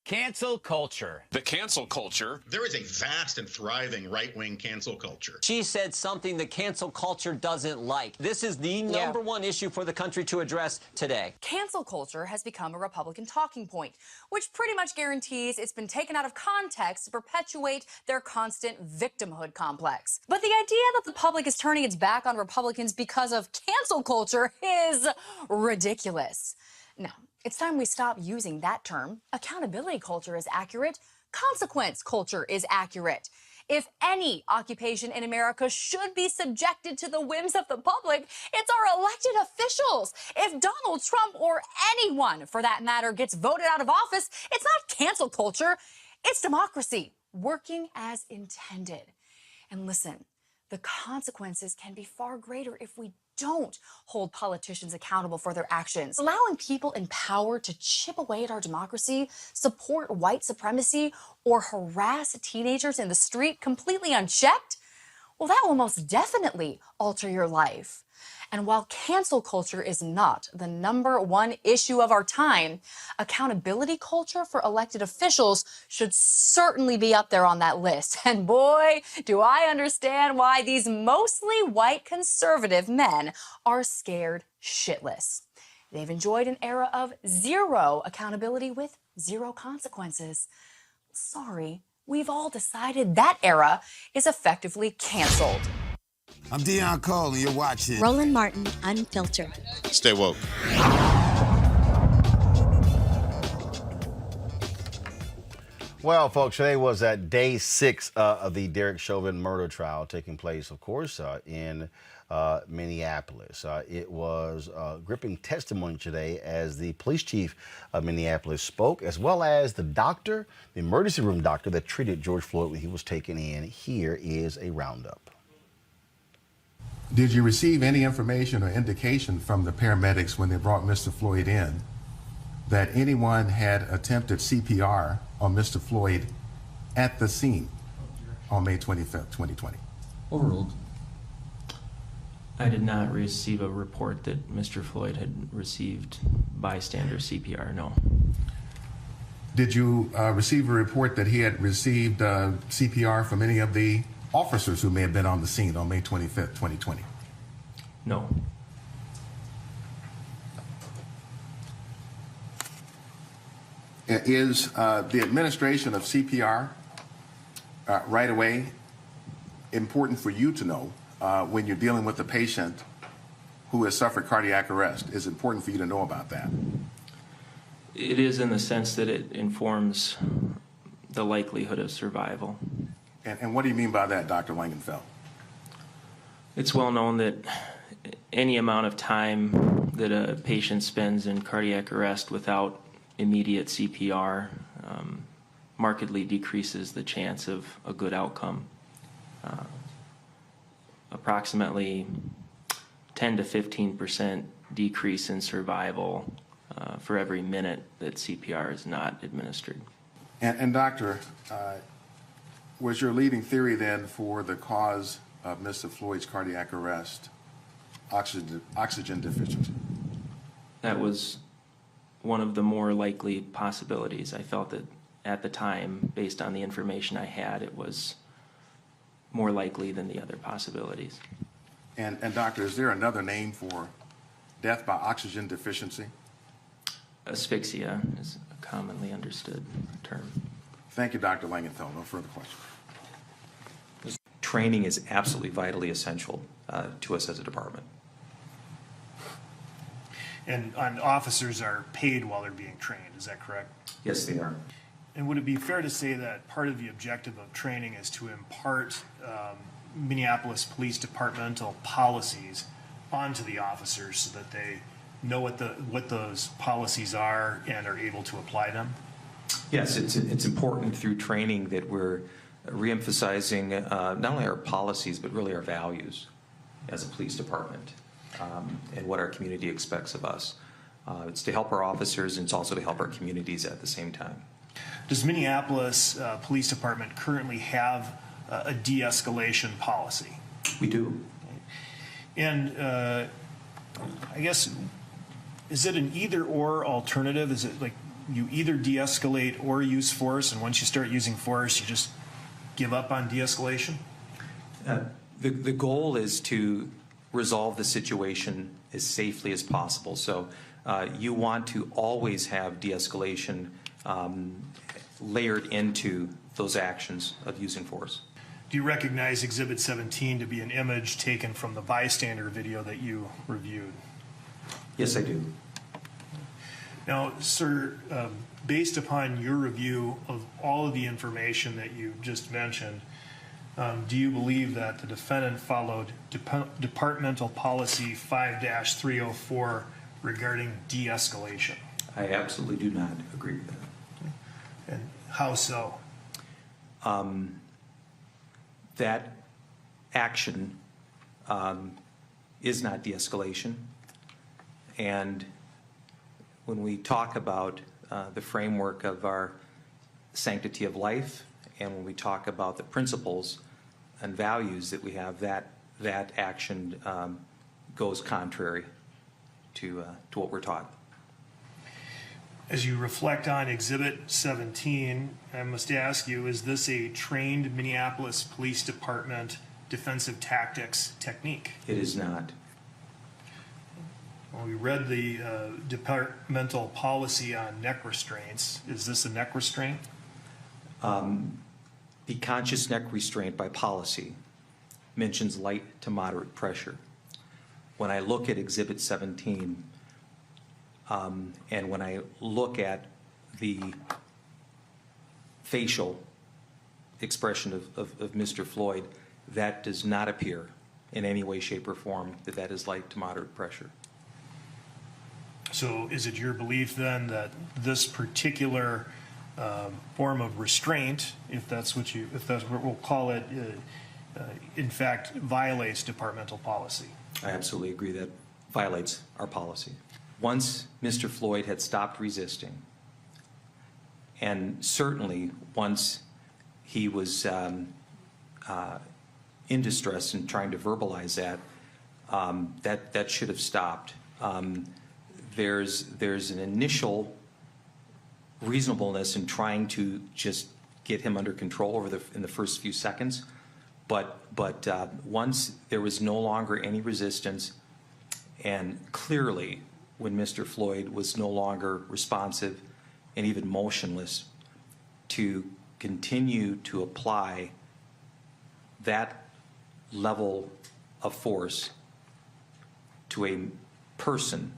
Cancel culture. The cancel culture. There is a vast and thriving right-wing cancel culture. She said something the cancel culture doesn't like. This is the number one issue for the country to address today. Cancel culture has become a Republican talking point, which pretty much guarantees it's been taken out of context to perpetuate their constant victimhood complex. But the idea that the public is turning its back on Republicans because of cancel culture is ridiculous. Now, it's time we stop using that term. Accountability culture is accurate. Consequence culture is accurate. If any occupation in America should be subjected to the whims of the public, it's our elected officials. If Donald Trump or anyone, for that matter, gets voted out of office, it's not cancel culture. It's democracy working as intended. And listen, the consequences can be far greater if we don't hold politicians accountable for their actions. Allowing people in power to chip away at our democracy, support white supremacy, or harass teenagers in the street completely unchecked, well, that will most definitely alter your life. And while cancel culture is not the number one issue of our time, accountability culture for elected officials should certainly be up there on that list. And boy, do I understand why these mostly white conservative men are scared shitless. They've enjoyed an era of zero accountability with zero consequences. Sorry, we've all decided that era is effectively canceled. I'm Dion Cole, and you're watching Roland Martin Unfiltered. Stay woke. Well, folks, today was day 6 of the Derek Chauvin murder trial taking place, of course, in Minneapolis. It was gripping testimony today as the police chief of Minneapolis spoke, as well as the doctor, the emergency room doctor that treated George Floyd when he was taken in. Here is a roundup. Did you receive any information or indication from the paramedics when they brought Mr. Floyd in that anyone had attempted CPR on Mr. Floyd at the scene on May 25th, 2020? Overruled. I did not receive a report that Mr. Floyd had received bystander CPR, no. Did you receive a report that he had received CPR from any of the officers who may have been on the scene on May 25th, 2020? No. Is the administration of CPR right away important for you to know when you're dealing with a patient who has suffered cardiac arrest? Is it important for you to know about that? It is, in the sense that it informs the likelihood of survival. And what do you mean by that, Dr. Langenfeld? It's well known that any amount of time that a patient spends in cardiac arrest without immediate CPR markedly decreases the chance of a good outcome. Approximately 10 to 15% decrease in survival for every minute that CPR is not administered. And doctor, was your leading theory then for the cause of Mr. Floyd's cardiac arrest oxygen deficiency? That was one of the more likely possibilities. I felt that at the time, based on the information I had, it was more likely than the other possibilities. And doctor, is there another name for death by oxygen deficiency? Asphyxia is a commonly understood term. Thank you, Dr. Langenfeld. No further questions. Training is absolutely vitally essential to us as a department. And officers are paid while they're being trained, is that correct? Yes, they are. And would it be fair to say that part of the objective of training is to impart Minneapolis Police Departmental policies onto the officers so that they know what those policies are and are able to apply them? Yes, it's important through training that we're reemphasizing not only our policies but really our values as a police department and what our community expects of us. It's to help our officers, and it's also to help our communities at the same time. Does Minneapolis Police Department currently have a de-escalation policy? We do. And I guess, is it an either-or alternative? Is it like you either de-escalate or use force, and once you start using force, you just give up on de-escalation? The goal is to resolve the situation as safely as possible. So you want to always have de-escalation layered into those actions of using force. Do you recognize Exhibit 17 to be an image taken from the bystander video that you reviewed? Yes, I do. Now, sir, based upon your review of all of the information that you just mentioned, do you believe that the defendant followed departmental policy 5-304 regarding de-escalation? I absolutely do not agree with that. And how so? That action is not de-escalation. And when we talk about the framework of our sanctity of life, and when we talk about the principles and values that we have, that action goes contrary to what we're taught. As you reflect on Exhibit 17, I must ask you, is this a trained Minneapolis Police Department defensive tactics technique? It is not. Well, we read the departmental policy on neck restraints. Is this a neck restraint? The conscious neck restraint by policy mentions light to moderate pressure. When I look at Exhibit 17, and when I look at the facial expression of Mr. Floyd, that does not appear in any way, shape, or form that is light to moderate pressure. So is it your belief then that this particular form of restraint, if that's what we'll call it, in fact violates departmental policy? I absolutely agree that violates our policy. Once Mr. Floyd had stopped resisting, and certainly once he was in distress and trying to verbalize that, that should have stopped. There's an initial reasonableness in trying to just get him under control in the first few seconds. But once there was no longer any resistance, and clearly when Mr. Floyd was no longer responsive and even motionless, to continue to apply that level of force to a person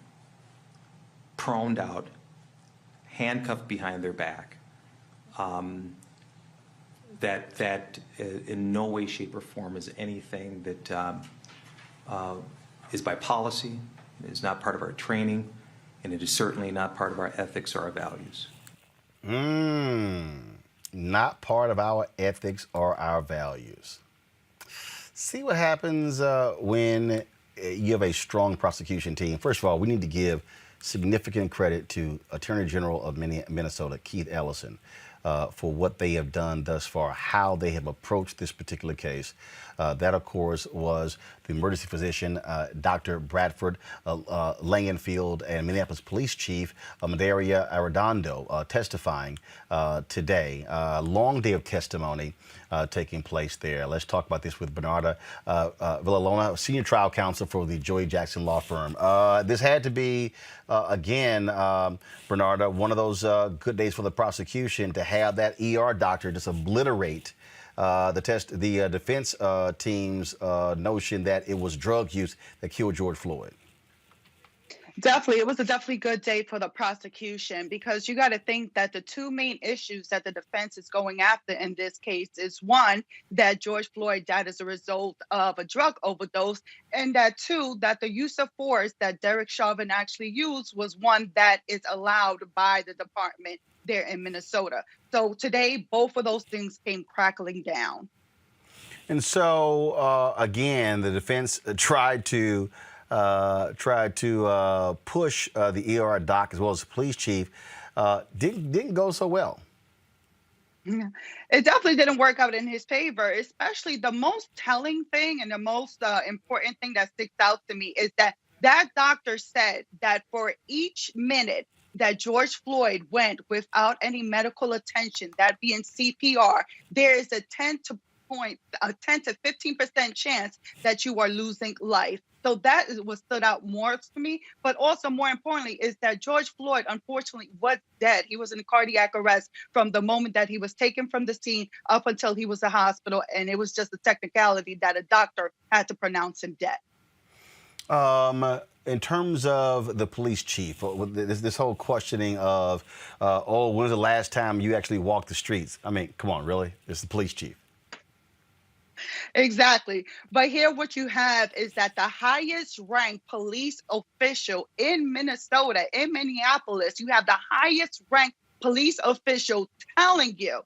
proned out, handcuffed behind their back, that in no way, shape, or form is anything that is by policy, it is not part of our training, and it is certainly not part of our ethics or our values. Not part of our ethics or our values. See what happens when you have a strong prosecution team. First of all, we need to give significant credit to Attorney General of Minnesota, Keith Ellison, for what they have done thus far, how they have approached this particular case. That, of course, was the emergency physician, Dr. Bradford Langenfield, and Minneapolis Police Chief Madaria Arredondo testifying today. Long day of testimony taking place there. Let's talk about this with Bernarda Villalona, senior trial counsel for the Joey Jackson law firm. This had to be, again, Bernarda, one of those good days for the prosecution to have that ER doctor just obliterate the defense team's notion that it was drug use that killed George Floyd. Definitely. It was a definitely good day for the prosecution, because you got to think that the two main issues that the defense is going after in this case is, one, that George Floyd died as a result of a drug overdose, and that, two, that the use of force that Derek Chauvin actually used was one that is allowed by the department there in Minnesota. So today, both of those things came crackling down. And so, again, the defense tried to push the ER doc as well as the police chief. Didn't go so well. Yeah. It definitely didn't work out in his favor, especially the most telling thing and the most important thing that sticks out to me is that doctor said that for each minute that George Floyd went without any medical attention, that being CPR, there is a 10 to 15% chance that you are losing life. So that is what stood out more to me. But also more importantly is that George Floyd, unfortunately, was dead. He was in cardiac arrest from the moment that he was taken from the scene up until he was in the hospital. And it was just a technicality that a doctor had to pronounce him dead. In terms of the police chief, this whole questioning of, when was the last time you actually walked the streets? I mean, come on, really? It's the police chief. Exactly. But here what you have is that the highest ranked police official in Minnesota, in Minneapolis, you have the highest ranked police official telling you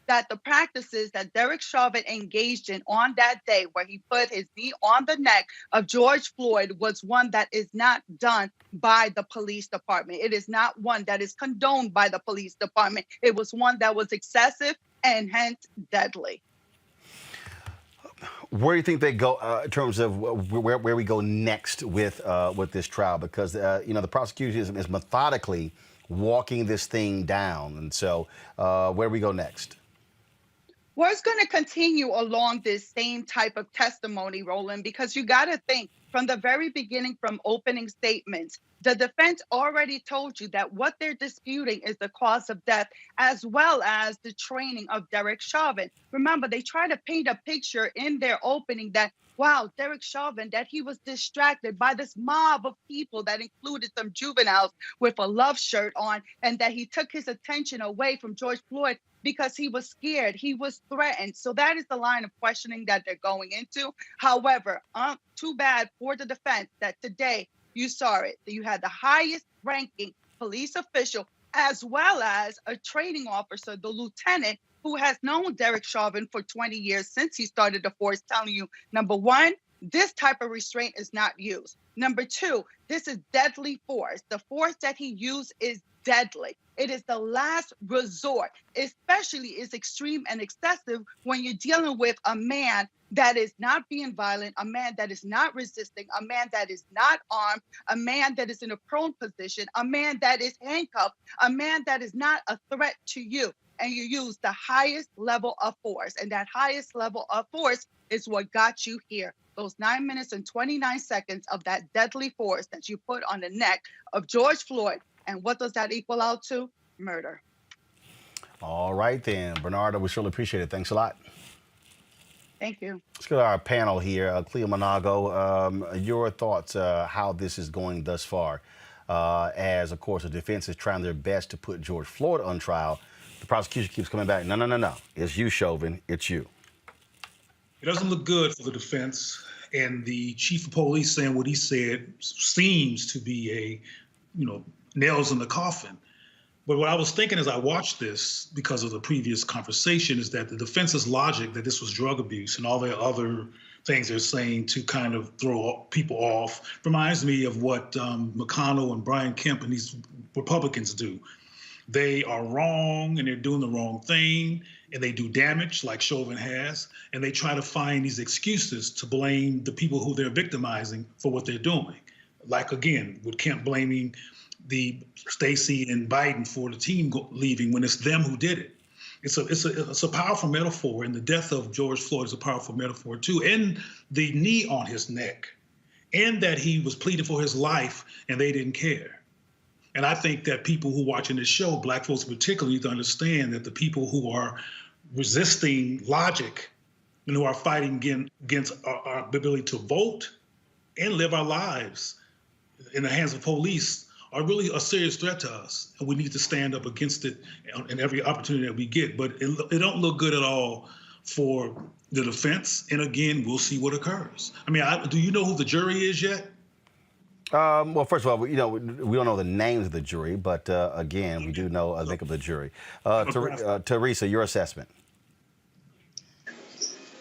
that the practices that Derek Chauvin engaged in on that day where he put his knee on the neck of George Floyd was one that is not done by the police department. It is not one that is condoned by the police department. It was one that was excessive and hence deadly. Where do you think they go in terms of where we go next with this trial? Because the prosecution is methodically walking this thing down, and so where do we go next? Well, it's going to continue along this same type of testimony, Roland, because you got to think from the very beginning, from opening statements, the defense already told you that what they're disputing is the cause of death, as well as the training of Derek Chauvin. Remember, they try to paint a picture in their opening that, wow, Derek Chauvin, that he was distracted by this mob of people that included some juveniles with a love shirt on, and that he took his attention away from George Floyd because he was scared, he was threatened. So that is the line of questioning that they're going into. However, too bad for the defense that today you saw it. You had the highest ranking police official as well as a training officer, the lieutenant, who has known Derek Chauvin for 20 years since he started the force, telling you, number one, this type of restraint is not used. Number two, this is deadly force. The force that he used is deadly. It is the last resort. Especially is extreme and excessive when you're dealing with a man that is not being violent, a man that is not resisting, a man that is not armed, a man that is in a prone position, a man that is handcuffed, a man that is not a threat to you. And you use the highest level of force. And that highest level of force is what got you here. Those 9 minutes and 29 seconds of that deadly force that you put on the neck of George Floyd. And what does that equal out to? Murder. All right, then. Bernardo, we surely appreciate it. Thanks a lot. Thank you. Let's go to our panel here. Cleo Monago, your thoughts, how this is going thus far, as, of course, the defense is trying their best to put George Floyd on trial. The prosecution keeps coming back. No. It's you, Chauvin. It's you. It doesn't look good for the defense, and the chief of police saying what he said seems to be nails in the coffin. But what I was thinking as I watched this, because of the previous conversation, is that the defense's logic that this was drug abuse and all the other things they're saying to kind of throw people off reminds me of what McConnell and Brian Kemp and these Republicans do. They are wrong and they're doing the wrong thing, and they do damage like Chauvin has, and they try to find these excuses to blame the people who they're victimizing for what they're doing. Like, again, with Kemp blaming the Stacey and Biden for the team leaving when it's them who did it. It's a powerful metaphor, and the death of George Floyd is a powerful metaphor too, and the knee on his neck, and that he was pleading for his life and they didn't care. And I think that people who are watching this show, Black folks particularly, need to understand that the people who are resisting logic and who are fighting against our ability to vote and live our lives in the hands of police are really a serious threat to us. And we need to stand up against it in every opportunity that we get. But it don't look good at all for the defense. And again, we'll see what occurs. I mean, do you know who the jury is yet? Well, first of all, we don't know the names of the jury, but again, we do know a link of the jury. Teresa, your assessment.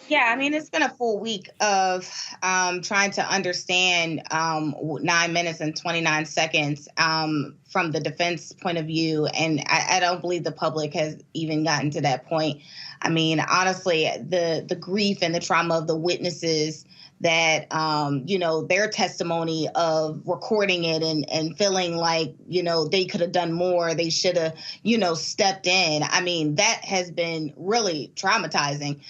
Yeah, I mean, it's been a full week of trying to understand 9 minutes and 29 seconds from the defense point of view. And I don't believe the public has even gotten to that point. I mean, honestly, the grief and the trauma of the witnesses that, their testimony of recording it and feeling like, they could have done more, they should have, stepped in. I mean, that has been really traumatizing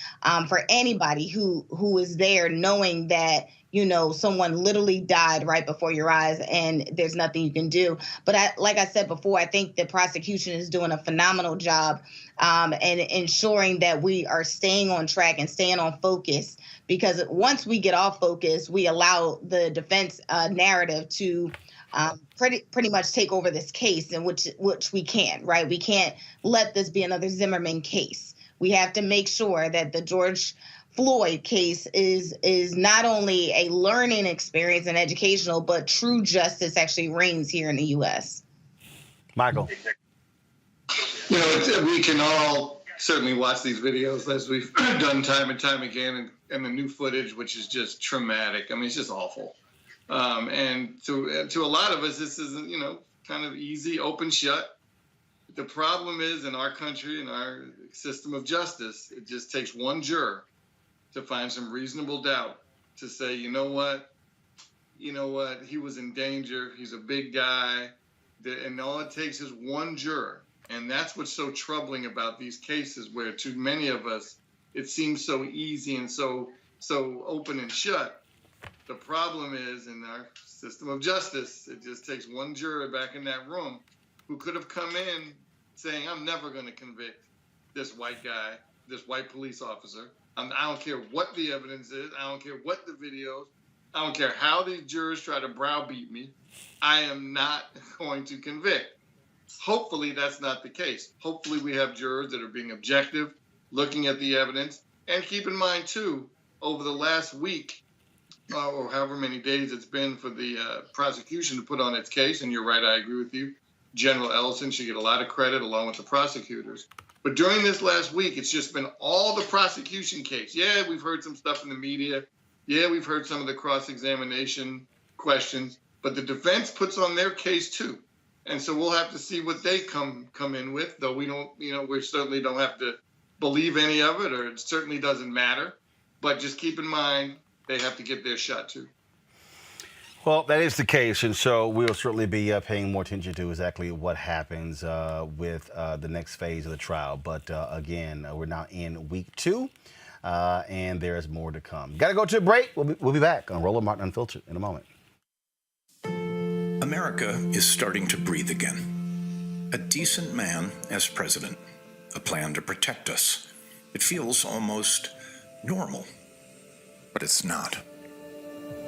for anybody who is there knowing that, someone literally died right before your eyes and there's nothing you can do. But like I said before, I think the prosecution is doing a phenomenal job and ensuring that we are staying on track and staying on focus, because once we get off focus, we allow the defense narrative to pretty much take over this case, in which we can't, right? We can't let this be another Zimmerman case. We have to make sure that the George Floyd case is not only a learning experience and educational, but true justice actually reigns here in the U.S. Michael. We can all certainly watch these videos as we've done time and time again, and the new footage, which is just traumatic. I mean, it's just awful. And to a lot of us, this isn't, kind of easy, open, shut. The problem is, in our country, in our system of justice, it just takes one juror to find some reasonable doubt to say, you know what, he was in danger, he's a big guy, and all it takes is one juror. And that's what's so troubling about these cases, where to many of us, it seems so easy and so open and shut. The problem is, in our system of justice, it just takes one juror back in that room who could have come in saying, I'm never going to convict this white guy, this white police officer. I don't care what the evidence is. I don't care what the videos. I don't care how these jurors try to browbeat me. I am not going to convict. Hopefully that's not the case. Hopefully we have jurors that are being objective, looking at the evidence. And keep in mind, too, over the last week, or however many days it's been for the prosecution to put on its case, and you're right, I agree with you, General Ellison should get a lot of credit along with the prosecutors. But during this last week, it's just been all the prosecution case. Yeah, we've heard some stuff in the media. Yeah, we've heard some of the cross-examination questions. But the defense puts on their case, too. And so we'll have to see what they come in with, though we don't, we certainly don't have to believe any of it, or it certainly doesn't matter. But just keep in mind, they have to get their shot too. Well, that is the case, and so we'll certainly be paying more attention to exactly what happens with the next phase of the trial. But again, we're now in week 2, and there is more to come. Got to go to a break. We'll be back on Roland Martin Unfiltered in a moment. America is starting to breathe again. A decent man as president, a plan to protect us. It feels almost normal, but it's not.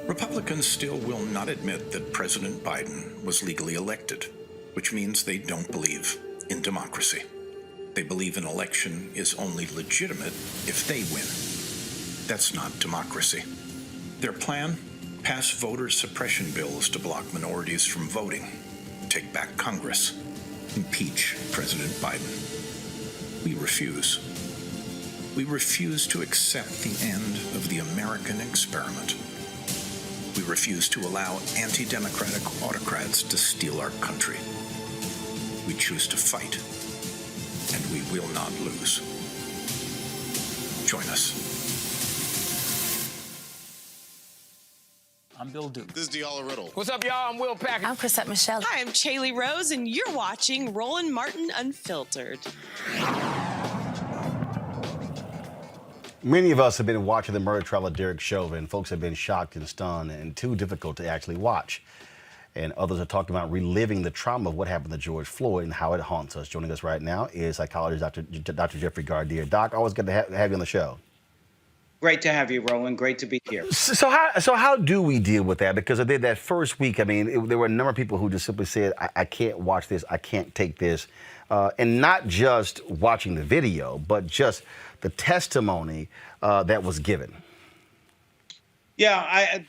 Republicans still will not admit that President Biden was legally elected, which means they don't believe in democracy. They believe an election is only legitimate if they win. That's not democracy. Their plan? Pass voter suppression bills to block minorities from voting, take back Congress, impeach President Biden. We refuse. We refuse to accept the end of the American experiment. We refuse to allow anti-democratic autocrats to steal our country. We choose to fight, and we will not lose. Join us. I'm Bill Duke. This is Diala Riddle. What's up, y'all? I'm Will Packard. I'm Chrisette Michelle. Hi, I'm Chaley Rose, and you're watching Roland Martin Unfiltered. Many of us have been watching the murder trial of Derek Chauvin. Folks have been shocked and stunned and too difficult to actually watch. And others are talking about reliving the trauma of what happened to George Floyd and how it haunts us. Joining us right now is psychologist Dr. Jeffrey Gardier. Doc, always good to have you on the show. Great to have you, Roland. Great to be here. So how do we deal with that? Because I did that first week. I mean, there were a number of people who just simply said, I can't watch this. I can't take this. And not just watching the video, but just the testimony that was given. Yeah,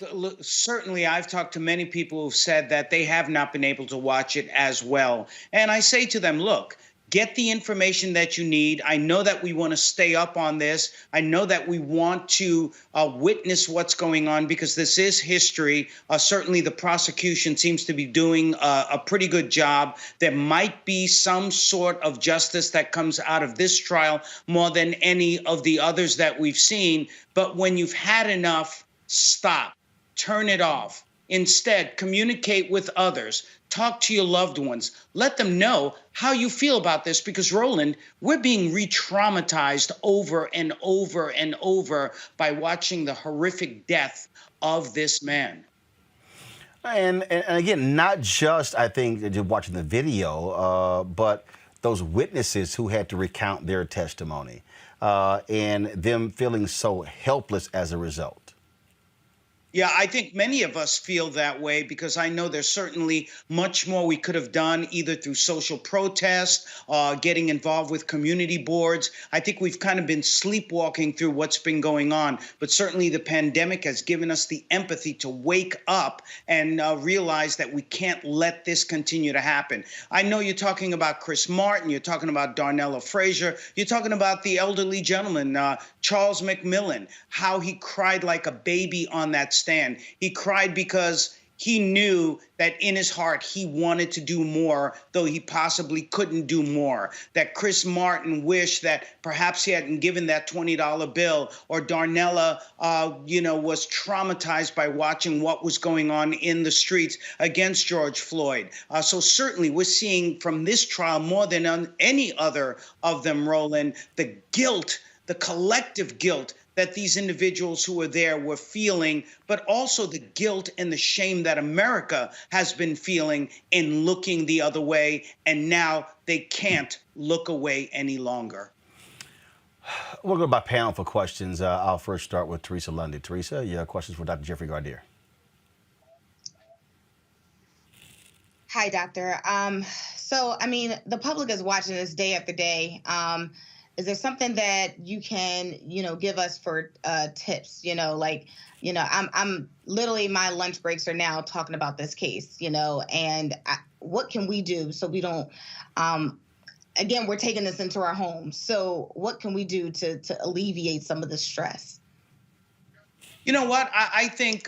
certainly I've talked to many people who've said that they have not been able to watch it as well. And I say to them, look, get the information that you need. I know that we want to stay up on this. I know that we want to witness what's going on because this is history. Certainly the prosecution seems to be doing a pretty good job. There might be some sort of justice that comes out of this trial more than any of the others that we've seen. But when you've had enough, stop, turn it off. Instead, communicate with others. Talk to your loved ones. Let them know how you feel about this because, Roland, we're being re-traumatized over and over and over by watching the horrific death of this man. And again, not just, I think, just watching the video, but those witnesses who had to recount their testimony and them feeling so helpless as a result. Yeah, I think many of us feel that way because I know there's certainly much more we could have done either through social protest, getting involved with community boards. I think we've kind of been sleepwalking through what's been going on, but certainly the pandemic has given us the empathy to wake up and realize that we can't let this continue to happen. I know you're talking about Chris Martin, you're talking about Darnella Frazier, you're talking about the elderly gentleman, Charles McMillan, how he cried like a baby on that stand. He cried because he knew that in his heart he wanted to do more, though he possibly couldn't do more. That Chris Martin wished that perhaps he hadn't given that $20 bill, or Darnella, was traumatized by watching what was going on in the streets against George Floyd. So certainly we're seeing from this trial more than on any other of them, Roland, the guilt, the collective guilt that these individuals who were there were feeling, but also the guilt and the shame that America has been feeling in looking the other way, and now they can't look away any longer. We'll go by panel for questions. I'll first start with Teresa Lundy. Teresa, you have questions for Dr. Jeffrey Gardier. Hi, doctor. So, I mean, the public is watching this day after day. Is there something that you can, give us for tips? I'm literally, my lunch breaks are now talking about this case, and what can we do so we don't, again, we're taking this into our homes. So what can we do to alleviate some of the stress? You know what? I think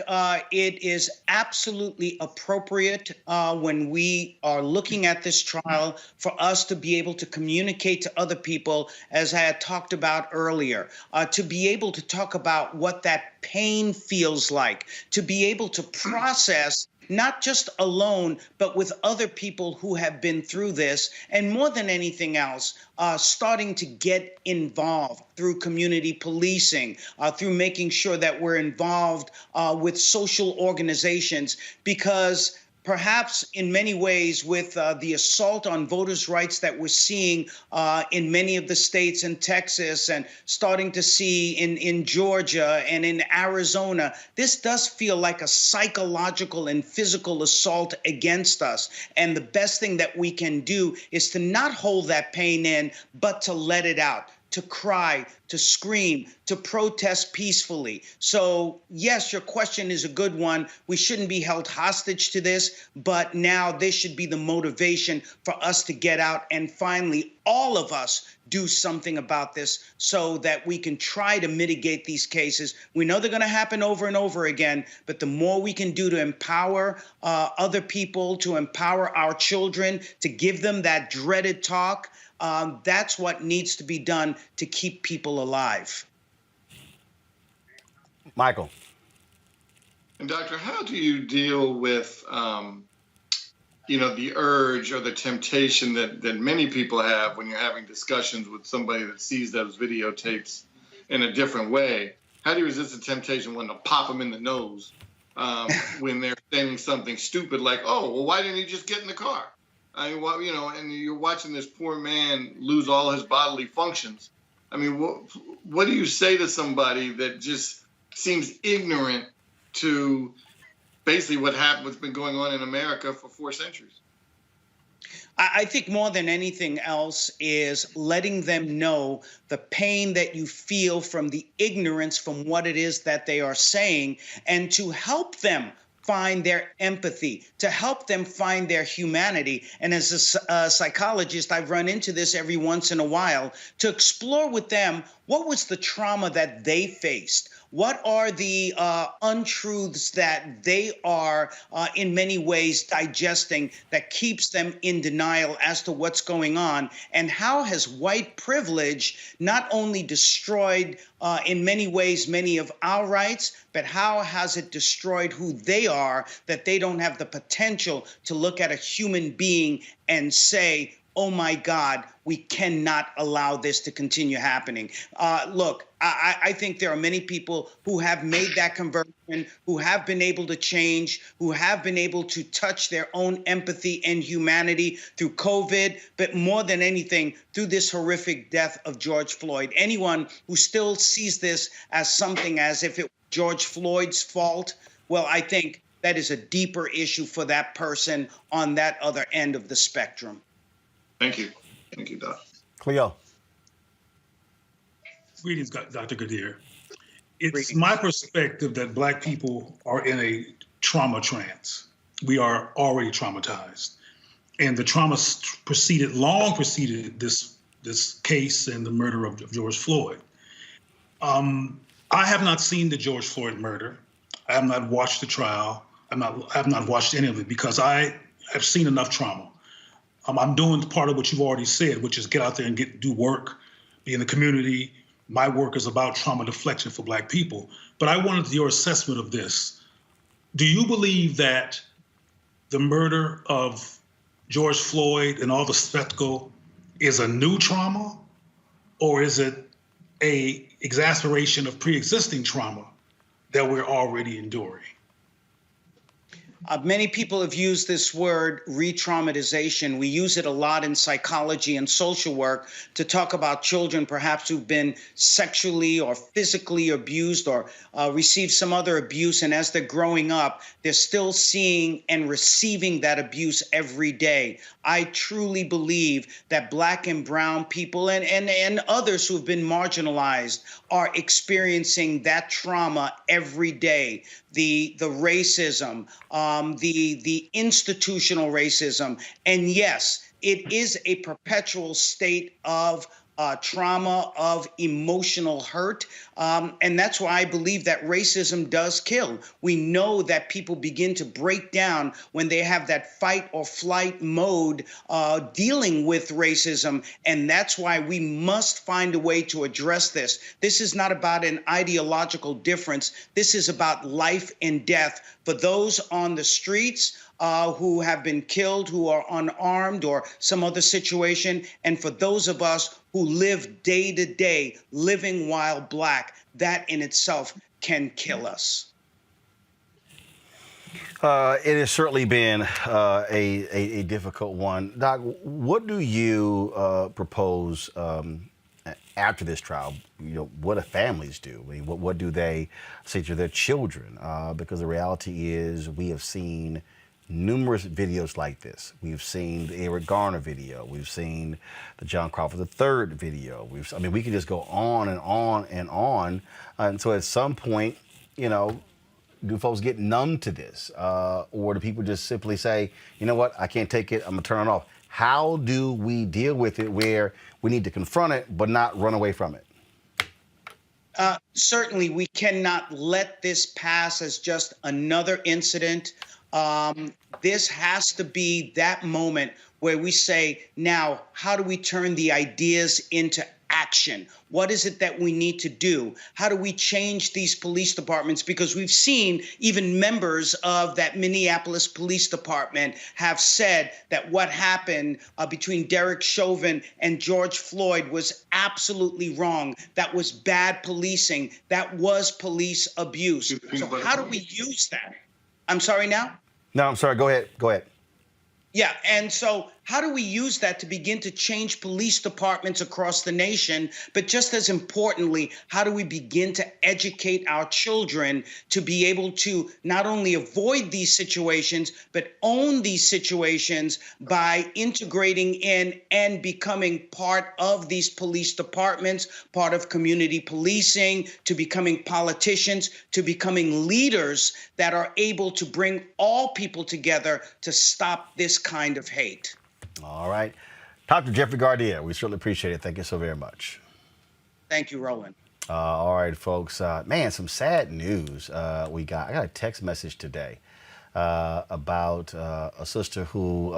it is absolutely appropriate when we are looking at this trial for us to be able to communicate to other people, as I had talked about earlier, to be able to talk about what that pain feels like, to be able to process not just alone, but with other people who have been through this, and more than anything else, starting to get involved through community policing, through making sure that we're involved with social organizations, because perhaps in many ways with the assault on voters' rights that we're seeing in many of the states in Texas and starting to see in Georgia and in Arizona, this does feel like a psychological and physical assault against us. And the best thing that we can do is to not hold that pain in, but to let it out, to cry, to scream, to protest peacefully. So yes, your question is a good one. We shouldn't be held hostage to this, but now this should be the motivation for us to get out and finally all of us do something about this so that we can try to mitigate these cases. We know they're going to happen over and over again, but the more we can do to empower other people, to empower our children, to give them that dreaded talk, that's what needs to be done to keep people alive. Michael. And Doctor, how do you deal with, the urge or the temptation that many people have when you're having discussions with somebody that sees those videotapes in a different way? How do you resist the temptation when to pop them in the nose when they're saying something stupid like, "Oh, well, why didn't he just get in the car?" I mean, and you're watching this poor man lose all his bodily functions. I mean, what do you say to somebody that just seems ignorant to basically what's been going on in America for 4 centuries? I think more than anything else is letting them know the pain that you feel from the ignorance from what it is that they are saying, and to help them find their empathy, to help them find their humanity. And as a psychologist, I've run into this every once in a while, to explore with them what was the trauma that they faced. What are the untruths that they are in many ways digesting that keeps them in denial as to what's going on? And how has white privilege not only destroyed in many ways many of our rights, but how has it destroyed who they are, that they don't have the potential to look at a human being and say, "Oh my God, we cannot allow this to continue happening." Look, I think there are many people who have made that conversion, who have been able to change, who have been able to touch their own empathy and humanity through COVID, but more than anything, through this horrific death of George Floyd. Anyone who still sees this as something as if it was George Floyd's fault, well, I think that is a deeper issue for that person on that other end of the spectrum. Thank you. Thank you, Doc. Cleo. Greetings, Dr. Gadir. It's my perspective that Black people are in a trauma trance. We are already traumatized. And the trauma long preceded this case and the murder of George Floyd. I have not seen the George Floyd murder. I have not watched the trial. I have not watched any of it because I have seen enough trauma. I'm doing part of what you've already said, which is get out there and do work, be in the community. My work is about trauma deflection for Black people. But I wanted your assessment of this. Do you believe that the murder of George Floyd and all the spectacle is a new trauma, or is it a exacerbation of pre-existing trauma that we're already enduring? Many people have used this word re-traumatization. We use it a lot in psychology and social work to talk about children perhaps who've been sexually or physically abused or received some other abuse. And as they're growing up, they're still seeing and receiving that abuse every day. I truly believe that Black and brown people and others who have been marginalized are experiencing that trauma every day. The racism, the institutional racism. And yes, it is a perpetual state of trauma, of emotional hurt. And that's why I believe that racism does kill. We know that people begin to break down when they have that fight or flight mode dealing with racism. And that's why we must find a way to address this. This is not about an ideological difference. This is about life and death for those on the streets who have been killed, who are unarmed or some other situation, and for those of us who live day to day, living while black. That in itself can kill us. It has certainly been a difficult one. Doc, what do you propose after this trial? You know, what do families do? I mean, what do they say to their children? Because the reality is we have seen numerous videos like this. We've seen the Eric Garner video. We've seen the John Crawford III video. I mean, we can just go on and on and on. And so at some point, you know, do folks get numb to this? Or do people just simply say, you know what, I can't take it, I'm gonna turn it off? How do we deal with it where we need to confront it but not run away from it? Certainly, we cannot let this pass as just another incident. This has to be that moment where we say, now, how do we turn the ideas into action? What is it that we need to do? How do we change these police departments? Because we've seen even members of that Minneapolis Police Department have said that what happened between Derek Chauvin and George Floyd was absolutely wrong. That was bad policing. That was police abuse. So how do we use that? I'm sorry now? No, I'm sorry. Go ahead. Go ahead. Yeah. And so how do we use that to begin to change police departments across the nation? But just as importantly, how do we begin to educate our children to be able to not only avoid these situations, but own these situations by integrating in and becoming part of these police departments, part of community policing, to becoming politicians, to becoming leaders that are able to bring all people together to stop this kind of hate. All right. Dr. Jeffrey Gardia, we certainly appreciate it. Thank you so very much. Thank you, Roland. All right, folks. Man, some sad news I got a text message today about a sister who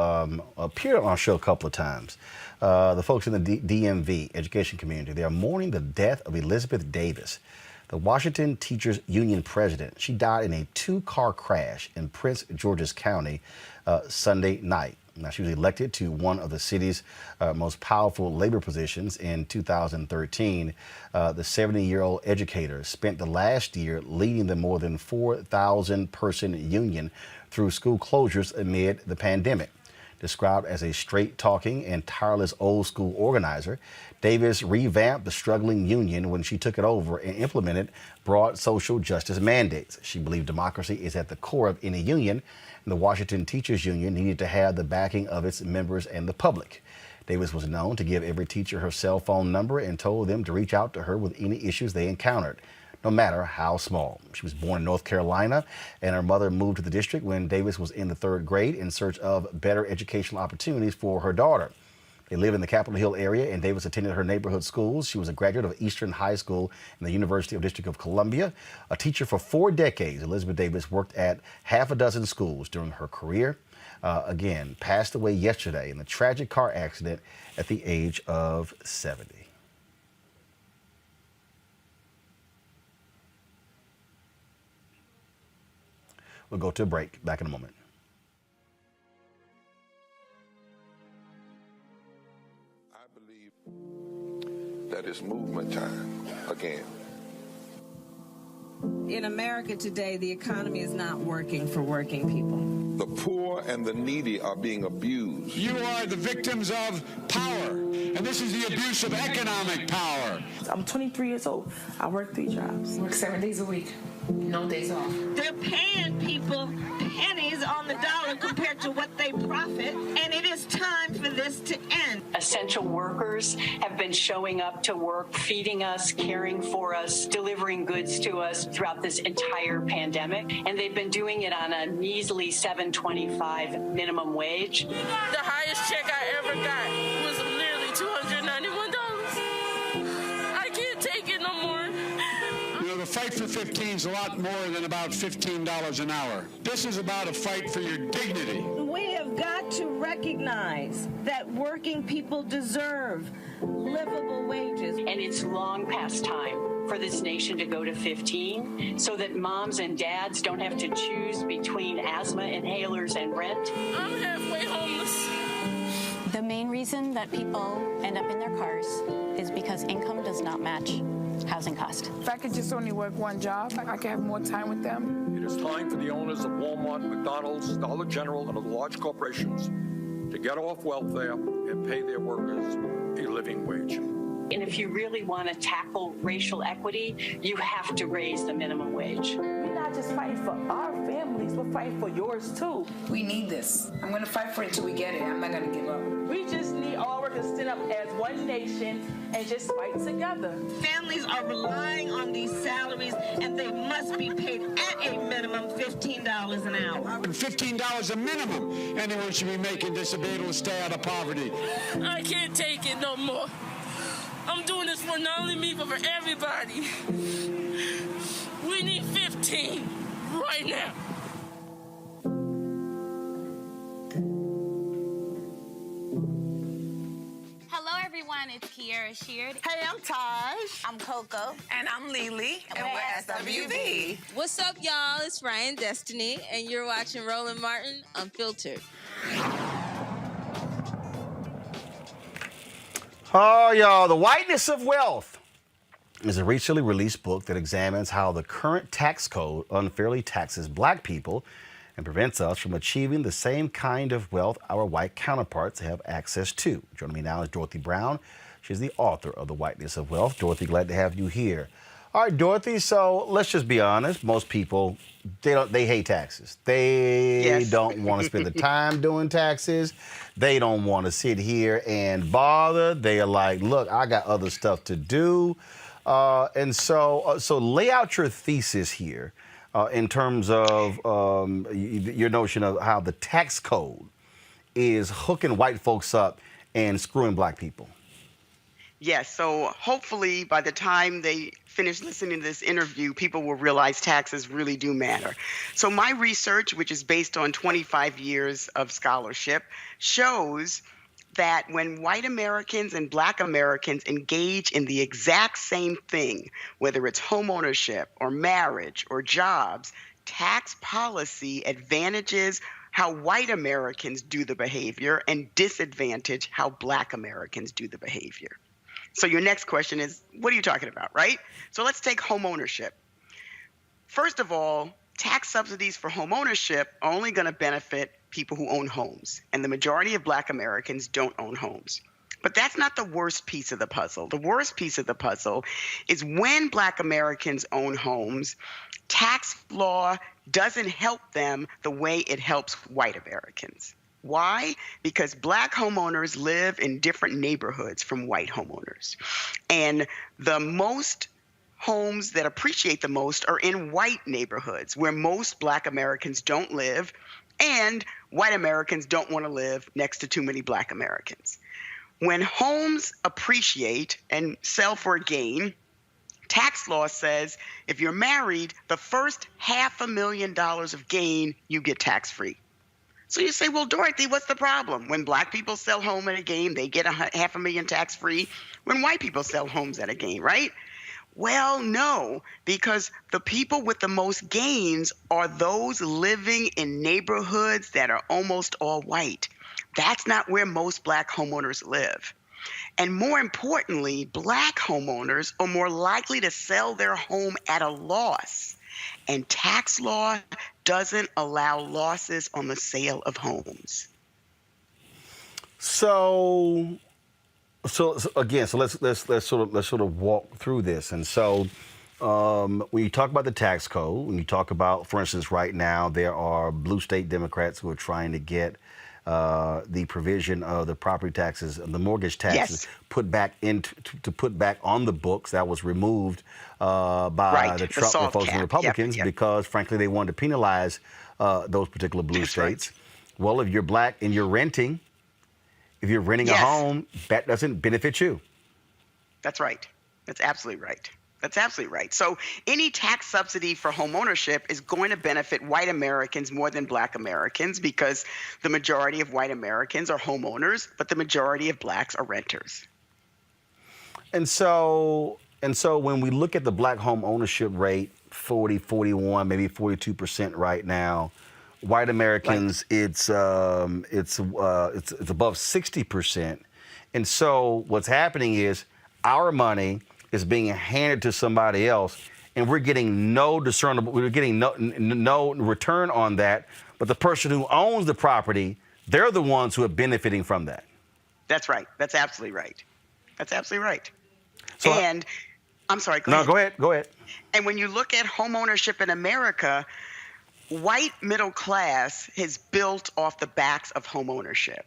appeared on our show a couple of times. The folks in the DMV education community, they are mourning the death of Elizabeth Davis, the Washington Teachers Union president. She died in a two-car crash in Prince George's County Sunday night. Now, she was elected to one of the city's most powerful labor positions in 2013. The 70-year-old educator spent the last year leading the more than 4,000-person union through school closures amid the pandemic. Described as a straight-talking and tireless old-school organizer, Davis revamped the struggling union when she took it over and implemented broad social justice mandates. She believed democracy is at the core of any union, and the Washington Teachers Union needed to have the backing of its members and the public. Davis was known to give every teacher her cell phone number and told them to reach out to her with any issues they encountered, no matter how small. She was born in North Carolina, and her mother moved to the district when Davis was in the 3rd grade in search of better educational opportunities for her daughter. They live in the Capitol Hill area, and Davis attended her neighborhood schools. She was a graduate of Eastern High School and the University of District of Columbia. A teacher for 4 decades, Elizabeth Davis worked at half a dozen schools during her career. Again, passed away yesterday in a tragic car accident at the age of 70. We'll go to a break. Back in a moment. That is movement time again. In America today, the economy is not working for working people. The poor and the needy are being abused. You are the victims of power, and this is the abuse of economic power. I'm 23 years old. I work 3 jobs. Work 7 days a week. No days off. They're paying people pennies on the dollar compared to what they profit, and it is time for this to end. Essential workers have been showing up to work, feeding us, caring for us, delivering goods to us throughout this entire pandemic, and they've been doing it on a measly $7.25 minimum wage. The highest check I ever got was nearly $291. fight for 15 is a lot more than about $15 an hour. This is about a fight for your dignity. We have got to recognize that working people deserve livable wages. And it's long past time for this nation to go to 15 so that moms and dads don't have to choose between asthma inhalers and rent. I'm halfway homeless. The main reason that people end up in their cars is because income does not match housing cost. If I could just only work one job, I could have more time with them. It is time for the owners of Walmart, McDonald's, Dollar General, and other large corporations to get off welfare and pay their workers a living wage. And if you really want to tackle racial equity, you have to raise the minimum wage. We're not just fighting for our families, we're fighting for yours too. We need this. I'm going to fight for it until we get it. I'm not going to give up. We just need all workers to stand up as one nation and just fight together. Families are relying on these salaries, and they must be paid at a minimum $15 an hour. $15 a minimum anyone should be making to be able to stay out of poverty. I can't take it no more. I'm doing this for not only me, but for everybody. We need 15 right now. Hello, everyone. It's Kiara Sheard. Hey, I'm Taj. I'm Coco. And I'm Lily. And we're SWV. What's up, y'all? It's Ryan Destiny, and you're watching Roland Martin Unfiltered. Oh, y'all, The Whiteness of Wealth is a recently released book that examines how the current tax code unfairly taxes black people and prevents us from achieving the same kind of wealth our white counterparts have access to. Joining me now is Dorothy Brown. She's the author of The Whiteness of Wealth. Dorothy, glad to have you here. All right, Dorothy, so let's just be honest. Most people, they hate taxes. They don't want to spend the time doing taxes. They don't want to sit here and bother. They are like, look, I got other stuff to do. And so lay out your thesis here in terms of your notion of how the tax code is hooking white folks up and screwing black people. Yes, so hopefully by the time they finish listening to this interview, people will realize taxes really do matter. So my research, which is based on 25 years of scholarship, shows that when white Americans and black Americans engage in the exact same thing, whether it's homeownership or marriage or jobs, tax policy advantages how white Americans do the behavior and disadvantage how black Americans do the behavior. So your next question is, what are you talking about, right? So let's take home ownership. First of all, tax subsidies for home ownership are only going to benefit people who own homes, and the majority of black Americans don't own homes. But that's not the worst piece of the puzzle. The worst piece of the puzzle is when black Americans own homes, tax law doesn't help them the way it helps white Americans. Why? Because black homeowners live in different neighborhoods from white homeowners. And the most homes that appreciate the most are in white neighborhoods where most black Americans don't live, and white Americans don't want to live next to too many black Americans. When homes appreciate and sell for a gain, tax law says if you're married, the first $500,000 of gain you get tax-free. So you say, well, Dorothy, what's the problem? When black people sell home at a gain, they get $500,000 tax-free. When white people sell homes at a gain, right? Well, no, because the people with the most gains are those living in neighborhoods that are almost all white. That's not where most black homeowners live. And more importantly, black homeowners are more likely to sell their home at a loss. And tax law doesn't allow losses on the sale of homes. So let's sort of walk through this. And so when you talk about the tax code, when you talk about, for instance, right now there are blue state Democrats who are trying to get the provision of the property taxes, the mortgage taxes, put back on the books. That was removed by the Trump folks and Republicans because, frankly, they wanted to penalize those particular blue states. Right. Well, if you're black and you're renting, if you're renting a home, that doesn't benefit you. That's right. That's absolutely right. That's absolutely right. So any tax subsidy for home ownership is going to benefit white Americans more than black Americans because the majority of white Americans are homeowners, but the majority of blacks are renters. And so when we look at the black home ownership rate, 40, 41, maybe 42% right now, white Americans, it's above 60%. And so what's happening is our money is being handed to somebody else, and we're getting no return on that. But the person who owns the property, they're the ones who are benefiting from that. That's right. That's absolutely right. That's absolutely right. So, and I'm sorry, go ahead. No, go ahead. And when you look at home ownership in America, white middle class is built off the backs of home ownership.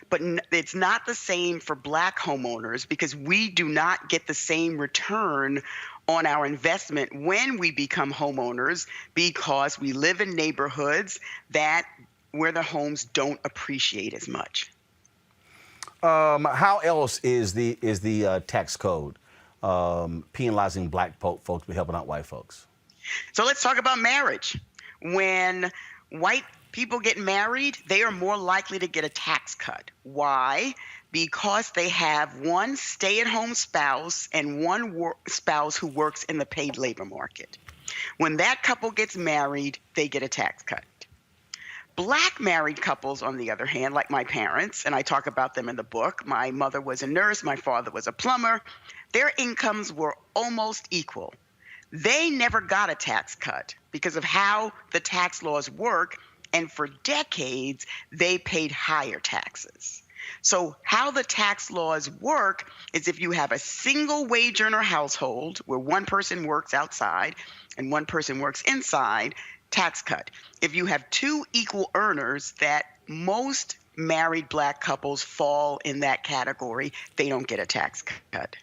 But it's not the same for black homeowners because we do not get the same return on our investment when we become homeowners because we live in neighborhoods where the homes don't appreciate as much. How else is the tax code penalizing black folks but helping out white folks? So let's talk about marriage. When white people get married, they are more likely to get a tax cut. Why? Because they have one stay-at-home spouse and one spouse who works in the paid labor market. When that couple gets married, they get a tax cut. Black married couples, on the other hand, like my parents, and I talk about them in the book, my mother was a nurse, my father was a plumber, their incomes were almost equal. They never got a tax cut because of how the tax laws work. And for decades, they paid higher taxes. So how the tax laws work is if you have a single wage earner household where one person works outside and one person works inside, tax cut. If you have two equal earners, that most married black couples fall in that category, they don't get a tax cut.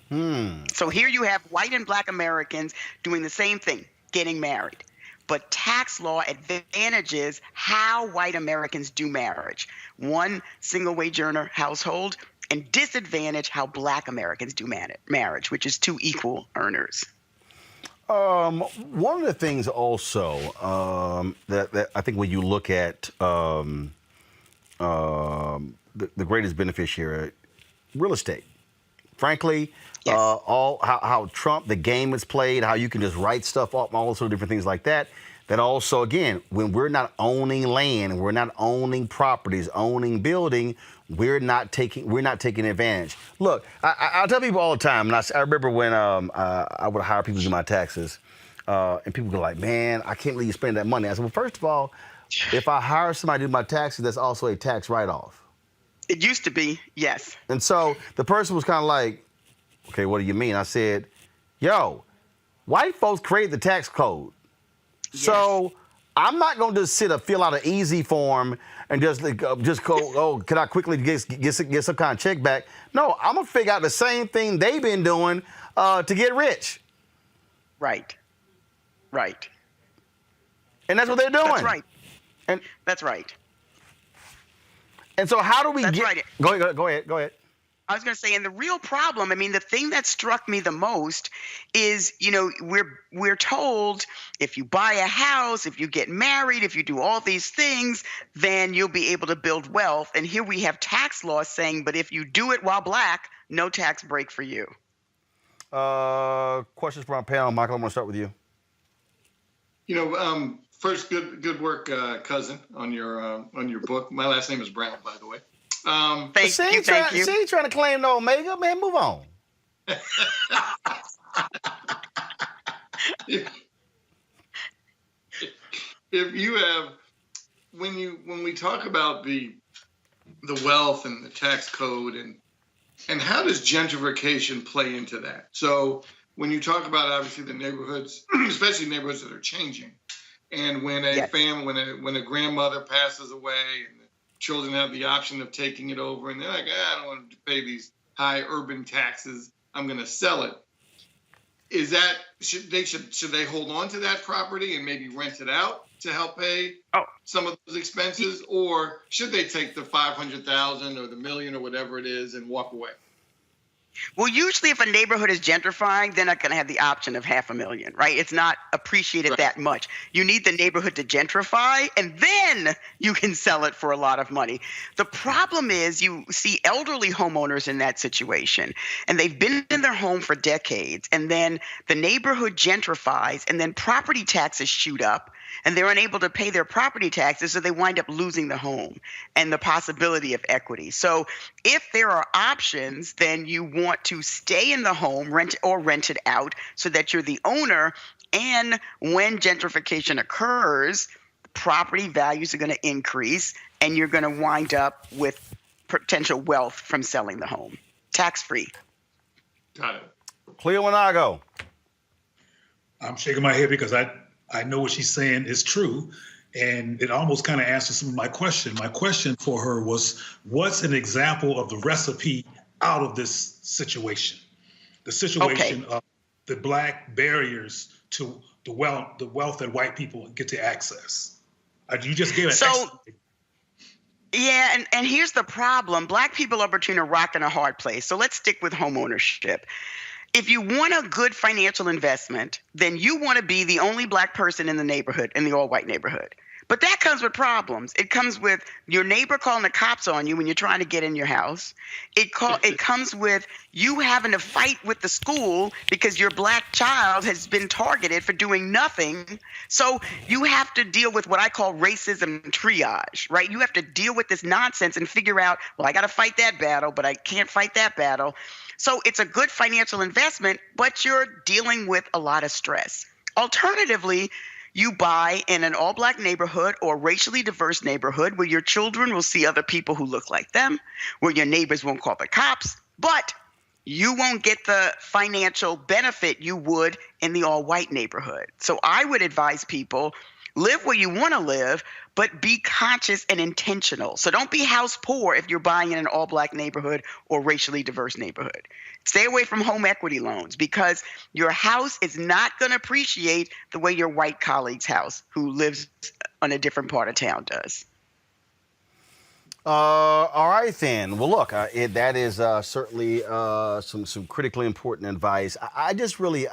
So here you have white and black Americans doing the same thing, getting married. But tax law advantages how white Americans do marriage. One single wage earner household, and disadvantage how black Americans do marriage, which is two equal earners. One of the things also that I think when you look at the greatest beneficiary, real estate. Frankly, yes. How Trump, the game is played, how you can just write stuff up, all those sort of different things like that. That also, again, when we're not owning land, we're not owning properties, owning building, we're not taking advantage. Look, I tell people all the time, and I remember when I would hire people to do my taxes, and people go like, "Man, I can't believe you spend that money." I said, "Well, first of all, if I hire somebody to do my taxes, that's also a tax write-off." It used to be, yes. And so the person was kind of like, "Okay, what do you mean?" I said, "Yo, white folks created the tax code. Yes. So I'm not going to just fill out an easy form and just go, oh, can I quickly get some kind of check back? No, I'm going to figure out the same thing they've been doing to get rich." Right. And that's what they're doing. That's right. And that's right. And so how do we That's get... right. Go ahead. I was going to say, and the real problem, I mean, the thing that struck me the most is, we're told if you buy a house, if you get married, if you do all these things, then you'll be able to build wealth. And here we have tax laws saying, but if you do it while black, no tax break for you. Questions from our panel. Michael, I'm going to start with you. First, good work, cousin, on your book. My last name is Brown, by the way. Thank you. See, trying to claim the Omega, man. Move on. If you have, when we talk about the wealth and the tax code and how does gentrification play into that? So when you talk about obviously the neighborhoods, especially neighborhoods that are changing, and when a family, when a grandmother passes away and the children have the option of taking it over, and they're like, I don't want to pay these high urban taxes, I'm going to sell it. Is that should they hold on to that property and maybe rent it out to help pay some of those expenses, or should they take the $500,000 or the $1 million or whatever it is and walk away? Well, usually if a neighborhood is gentrifying, they're not going to have the option of $500,000, right? It's not appreciated that much. You need the neighborhood to gentrify, and then you can sell it for a lot of money. The problem is you see elderly homeowners in that situation, and they've been in their home for decades, and then the neighborhood gentrifies, and then property taxes shoot up, and they're unable to pay their property taxes, so they wind up losing the home and the possibility of equity. So if there are options, then you want to stay in the home, rent it out so that you're the owner. And when gentrification occurs, property values are going to increase, and you're going to wind up with potential wealth from selling the home, tax-free. Got it. Cleo Monago. I'm shaking my head because I know what she's saying is true, and it almost kind of answers some of my question. My question for her was, what's an example of the recipe out of this situation? The situation of the Black barriers to the wealth that white people get to access. You just gave an Yeah, and here's the problem. Black people are between a rock and a hard place. So let's stick with home ownership. If you want a good financial investment, then you want to be the only Black person in the neighborhood, in the all-white neighborhood. But that comes with problems. It comes with your neighbor calling the cops on you when you're trying to get in your house. It comes with you having to fight with the school because your Black child has been targeted for doing nothing. So you have to deal with what I call racism triage, right? You have to deal with this nonsense and figure out, well, I got to fight that battle, but I can't fight that battle. So it's a good financial investment, but you're dealing with a lot of stress. Alternatively, you buy in an all-Black neighborhood or racially diverse neighborhood where your children will see other people who look like them, where your neighbors won't call the cops, but you won't get the financial benefit you would in the all-white neighborhood. So I would advise people, live where you want to live, but be conscious and intentional. So don't be house poor if you're buying in an all-Black neighborhood or racially diverse neighborhood. Stay away from home equity loans because your house is not going to appreciate the way your white colleague's house who lives on a different part of town does. All right, then. Well, look, that is certainly some critically important advice. I just really,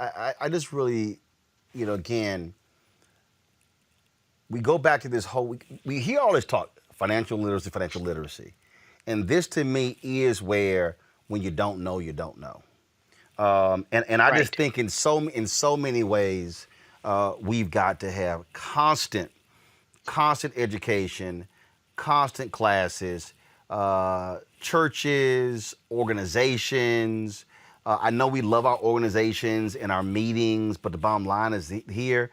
you know, again, we go back to this whole, we hear all this talk, financial literacy. And this to me is where when you don't know, you don't know. And I just think in so many ways, we've got to have constant education, constant classes, churches, organizations. I know we love our organizations and our meetings, but the bottom line is here,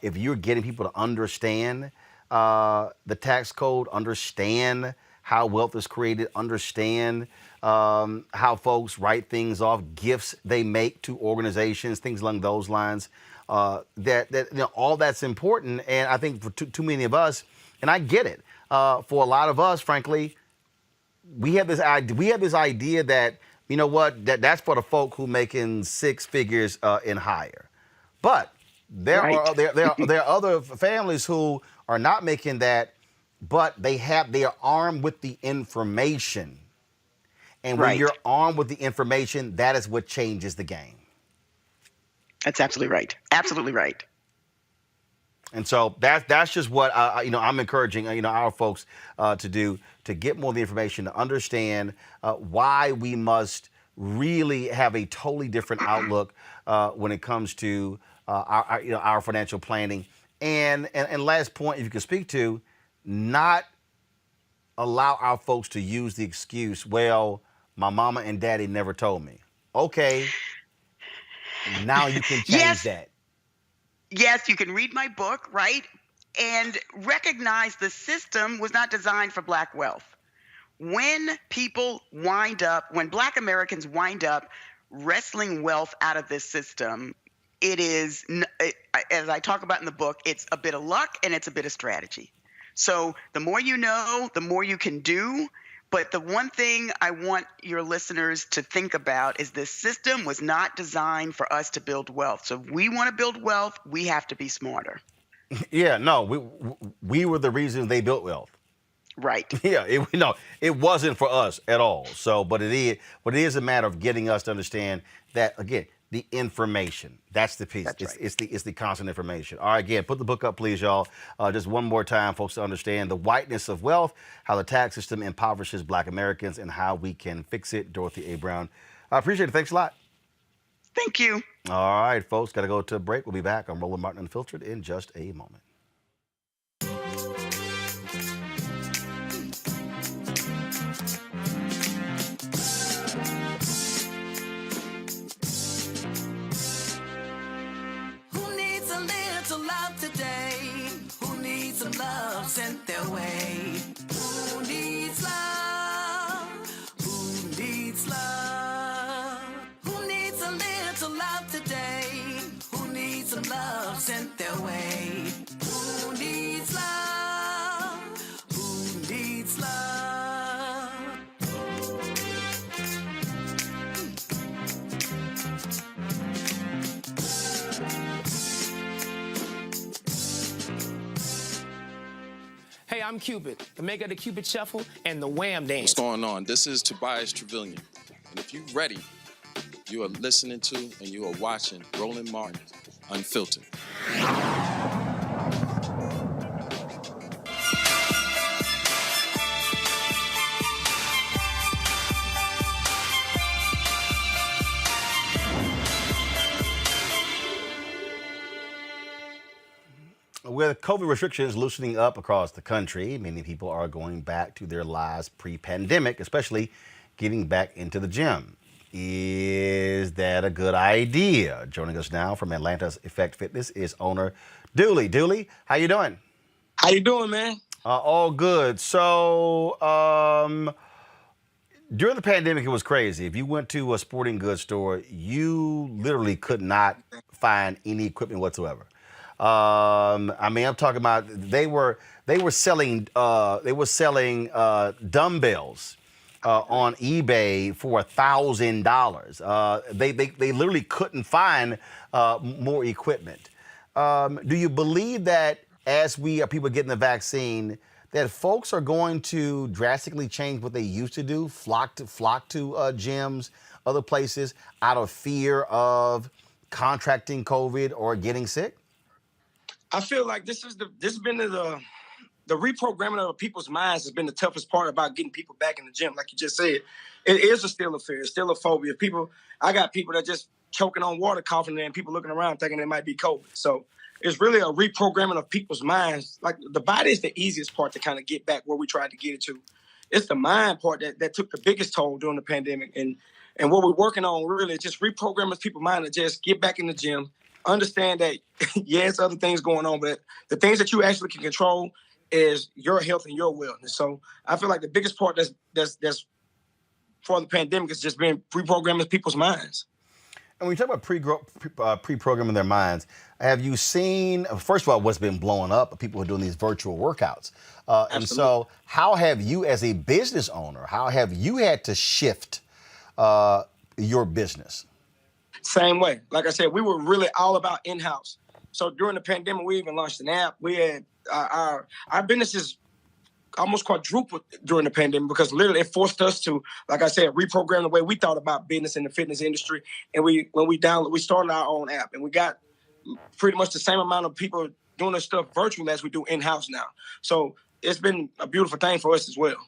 if you're getting people to understand the tax code, understand how wealth is created, understand how folks write things off, gifts they make to organizations, things along those lines, that you know, all that's important. And I think for too many of us, and I get it, for a lot of us, frankly, we have this idea that, you know what, that's for the folk who making six figures and higher. But there are other families who are not making that, but they are armed with the information. And when you're armed with the information, that is what changes the game. That's absolutely right. Absolutely right. And so that's just what I'm encouraging our folks to do, to get more of the information, to understand why we must really have a totally different outlook when it comes to our financial planning. And last point, if you could speak to, not allow our folks to use the excuse, well, my mama and daddy never told me. Okay, now you can change that. Yes, you can read my book, right? And recognize the system was not designed for Black wealth. When Black Americans wind up wrestling wealth out of this system, it is, as I talk about in the book, it's a bit of luck and it's a bit of strategy. So the more you know, the more you can do. But the one thing I want your listeners to think about is this system was not designed for us to build wealth. So if we want to build wealth, we have to be smarter. Yeah, no, we were the reason they built wealth. Right. Yeah, it wasn't for us at all. So, but it is a matter of getting us to understand that, again, the information. That's the piece. That's right. It's the constant information. All right, again, put the book up, please, y'all. Just one more time, folks, to understand the whiteness of wealth, how the tax system impoverishes Black Americans, and how we can fix it. Dorothy A. Brown. I appreciate it. Thanks a lot. Thank you. All right, folks, got to go to a break. We'll be back on Roland Martin Unfiltered in just a moment. Love sent their way. Who needs love? Who needs love? Who needs a little love today? Who needs some love sent their way? Who needs love? Who needs love? Hey, I'm Cupid, the maker of the Cupid Shuffle and the Wham Dance. What's going on? This is Tobias Trevelyan. And if you're ready, you are listening to and you are watching Roland Martin Unfiltered. With COVID restrictions loosening up across the country, many people are going back to their lives pre-pandemic, especially getting back into the gym. Is that a good idea? Joining us now from Atlanta's Effect Fitness is owner Dooley. Dooley, how you doing? How you doing, man? All good. So, during the pandemic, it was crazy. If you went to a sporting goods store, you literally could not find any equipment whatsoever. I mean, I'm talking about they were selling dumbbells on eBay for $1,000. They literally couldn't find more equipment. Do you believe that as people getting the vaccine, that folks are going to drastically change what they used to do, flock to gyms, other places, out of fear of contracting COVID or getting sick? I feel like this has been the reprogramming of people's minds has been the toughest part about getting people back in the gym. Like you just said, it is still a fear, it's still a phobia. I got people that just choking on water, coughing, and people looking around thinking it might be COVID. So it's really a reprogramming of people's minds. Like the body is the easiest part to kind of get back where we tried to get it to. It's the mind part that took the biggest toll during the pandemic. And what we're working on really is just reprogramming people's mind to just get back in the gym. Understand that, yes, other things going on, but the things that you actually can control is your health and your wellness. So I feel like the biggest part that's for the pandemic is just being reprogramming people's minds. And when you talk about pre-programming their minds, have you seen, first of all, what's been blowing up? People are doing these virtual workouts. And so how have you, as a business owner, how have you had to shift your business? Same way. Like I said, we were really all about in-house. So during the pandemic, we even launched an app. We had our businesses almost quadrupled during the pandemic because literally it forced us to, like I said, reprogram the way we thought about business in the fitness industry. And we started our own app, and we got pretty much the same amount of people doing this stuff virtually as we do in-house now. So it's been a beautiful thing for us as well.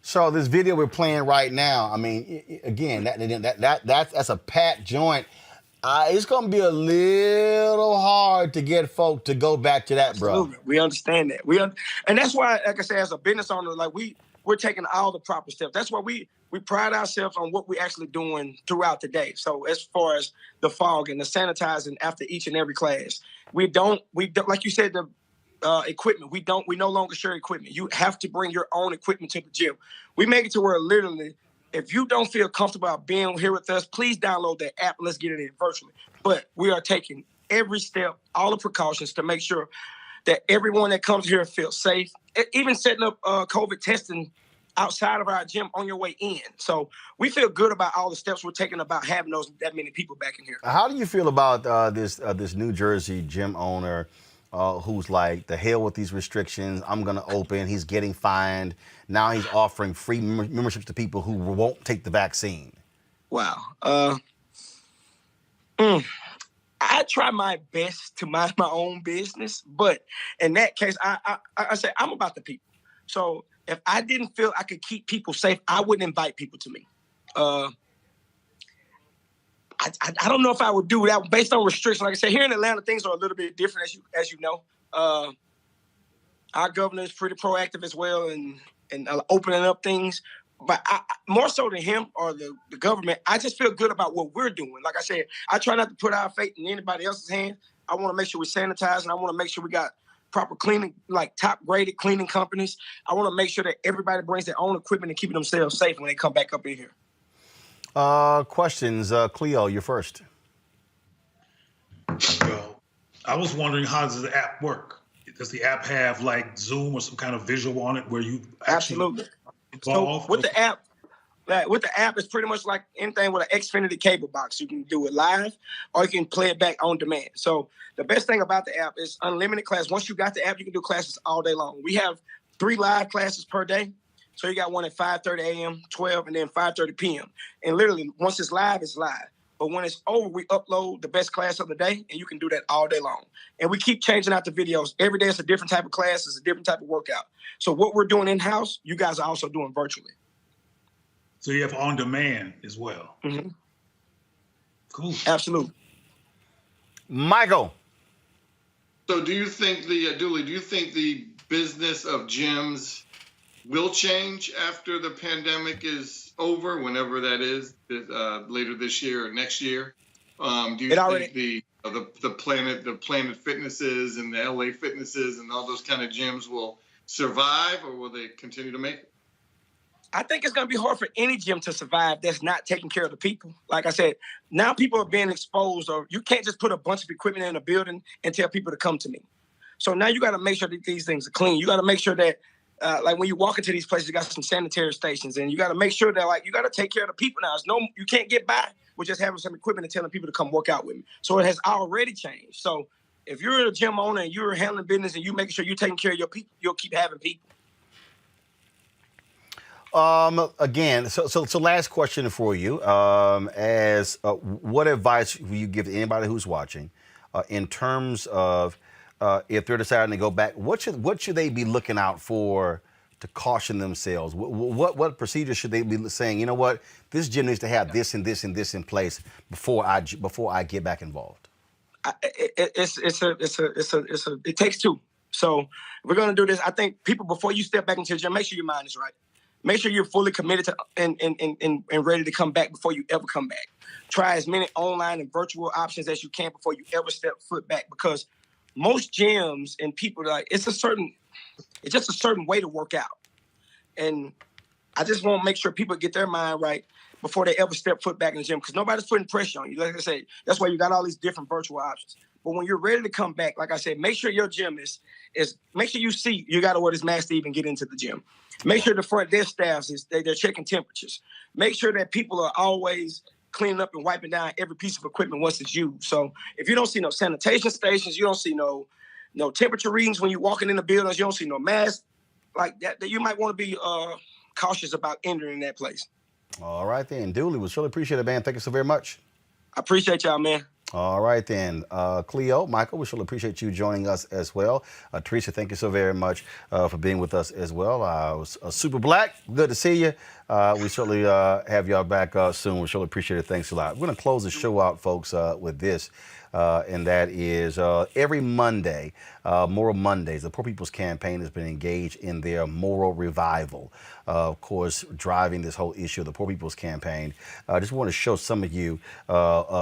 So this video we're playing right now, I mean, again, that's a packed joint. It's going to be a little hard to get folk to go back to that, Absolutely. bro. We understand that. And that's why, like I said, as a business owner, like we're taking all the proper steps. That's why we pride ourselves on what we're actually doing throughout the day. So as far as the fog and the sanitizing after each and every class, we don't like you said, the equipment. We no longer share equipment. You have to bring your own equipment to the gym. We make it to where literally, if you don't feel comfortable about being here with us, please download that app. Let's get it in virtually. But we are taking every step, all the precautions to make sure that everyone that comes here feels safe. Even setting up COVID testing outside of our gym on your way in. So we feel good about all the steps we're taking about having that many people back in here. How do you feel about this New Jersey gym owner who's like, the hell with these restrictions, I'm going to open. He's getting fined. Now he's offering free memberships to people who won't take the vaccine. Wow. I try my best to mind my own business, but in that case, I say I'm about the people. So if I didn't feel I could keep people safe, I wouldn't invite people to me. I don't know if I would do that based on restrictions. Like I said, here in Atlanta, things are a little bit different, as you know. Our governor is pretty proactive as well and opening up things. But more so than him or the government, I just feel good about what we're doing. Like I said, I try not to put our faith in anybody else's hands. I want to make sure we sanitize, and I want to make sure we got proper cleaning, like top-graded cleaning companies. I want to make sure that everybody brings their own equipment and keeping themselves safe when they come back up in here. Questions. Cleo, you're first. Well, I was wondering, how does the app work? Does the app have like Zoom or some kind of visual on it where you Absolutely. involved? So with the app, it's pretty much like anything with an Xfinity cable box. You can do it live or you can play it back on demand. So the best thing about the app is unlimited class. Once you got the app, you can do classes all day long. We have 3 live classes per day. So you got one at 5:30 a.m., 12, and then 5:30 p.m. And literally, once it's live, it's live. But when it's over, we upload the best class of the day, and you can do that all day long. And we keep changing out the videos. Every day it's a different type of class. It's a different type of workout. So what we're doing in-house, you guys are also doing virtually. So you have on demand as well. Mm-hmm. Cool. Absolutely. Michael. So do you think the business of gyms will change after the pandemic is over, whenever that is, later this year or next year? Do you think the Planet Fitnesses and the LA Fitnesses and all those kind of gyms will survive, or will they continue to make it? I think it's going to be hard for any gym to survive that's not taking care of the people. Like I said, now people are being exposed, or you can't just put a bunch of equipment in a building and tell people to come to me. So now you got to make sure that these things are clean. You got to make sure that, like when you walk into these places, you got some sanitary stations, and you got to make sure that, like, you got to take care of the people now. You can't get by with just having some equipment and telling people to come work out with me. So it has already changed. So if you're a gym owner and you're handling business and you making sure you're taking care of your people, you'll keep having people. Again, so last question for you. What advice will you give to anybody who's watching in terms of if they're deciding to go back? What should they be looking out for to caution themselves? What procedures should they be saying? You know what, this gym needs to have this and this and this in place before I get back involved. It takes two. So if we're gonna do this, I think people, before you step back into the gym, make sure your mind is right. Make sure you're fully committed to and ready to come back before you ever come back. Try as many online and virtual options as you can before you ever step foot back, because most gyms and people, like, it's just a certain way to work out. And I just want to make sure people get their mind right before they ever step foot back in the gym, because nobody's putting pressure on you. Like I said, that's why you got all these different virtual options. But when you're ready to come back, like I said, make sure your gym is make sure you got to wear this mask to even get into the gym. Make sure the front desk staff they're checking temperatures. Make sure that people are always cleaning up and wiping down every piece of equipment once it's used. So if you don't see no sanitation stations, you don't see no temperature readings when you're walking in the buildings, you don't see no masks like that you might want to be cautious about entering that place. All right, then. Dooley, we surely appreciate it, man. Thank you so very much. I appreciate y'all, man. All right, then. Cleo, Michael, we surely appreciate you joining us as well. Teresa, thank you so very much for being with us as well. Super Black, good to see you. We certainly have y'all back soon. We surely appreciate it. Thanks a lot. We're going to close the show out, folks, with this. And that is every Monday, Moral Mondays, the Poor People's Campaign has been engaged in their moral revival. Of course, driving this whole issue of the Poor People's Campaign. I just want to show some of you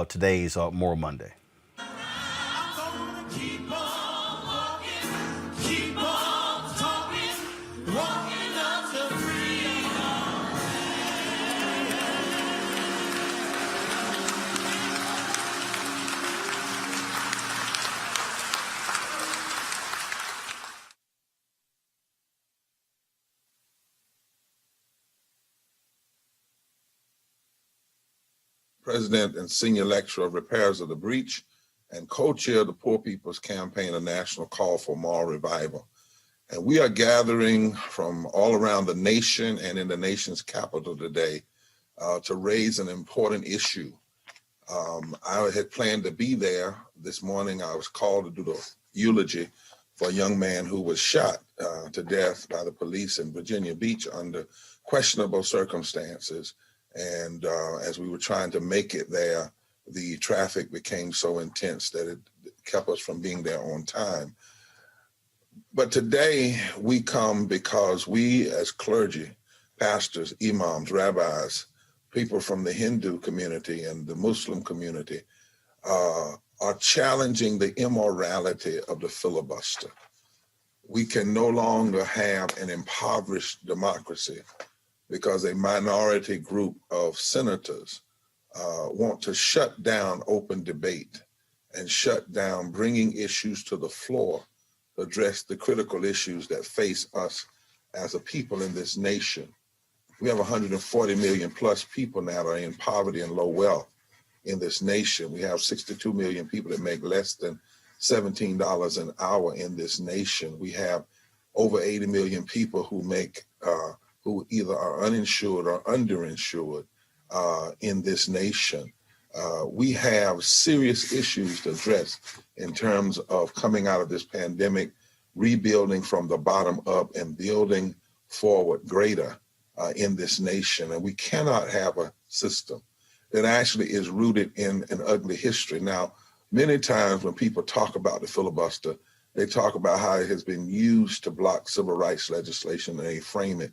today's Moral Monday. President and Senior Lecturer of Repairs of the Breach and co-chair the Poor People's Campaign, a national call for moral revival. And we are gathering from all around the nation and in the nation's capital today to raise an important issue. I had planned to be there this morning. I was called to do the eulogy for a young man who was shot to death by the police in Virginia Beach under questionable circumstances. And as we were trying to make it there, the traffic became so intense that it kept us from being there on time. But today we come because we as clergy, pastors, imams, rabbis, people from the Hindu community and the Muslim community are challenging the immorality of the filibuster. We can no longer have an impoverished democracy because a minority group of senators want to shut down open debate and shut down bringing issues to the floor to address the critical issues that face us as a people in this nation. We have 140 million plus people now that are in poverty and low wealth in this nation. We have 62 million people that make less than $17 an hour in this nation. We have over 80 million people who who either are uninsured or underinsured in this nation. We have serious issues to address in terms of coming out of this pandemic, rebuilding from the bottom up and building forward greater in this nation. And we cannot have a system that actually is rooted in an ugly history. Now, many times when people talk about the filibuster, they talk about how it has been used to block civil rights legislation, and they frame it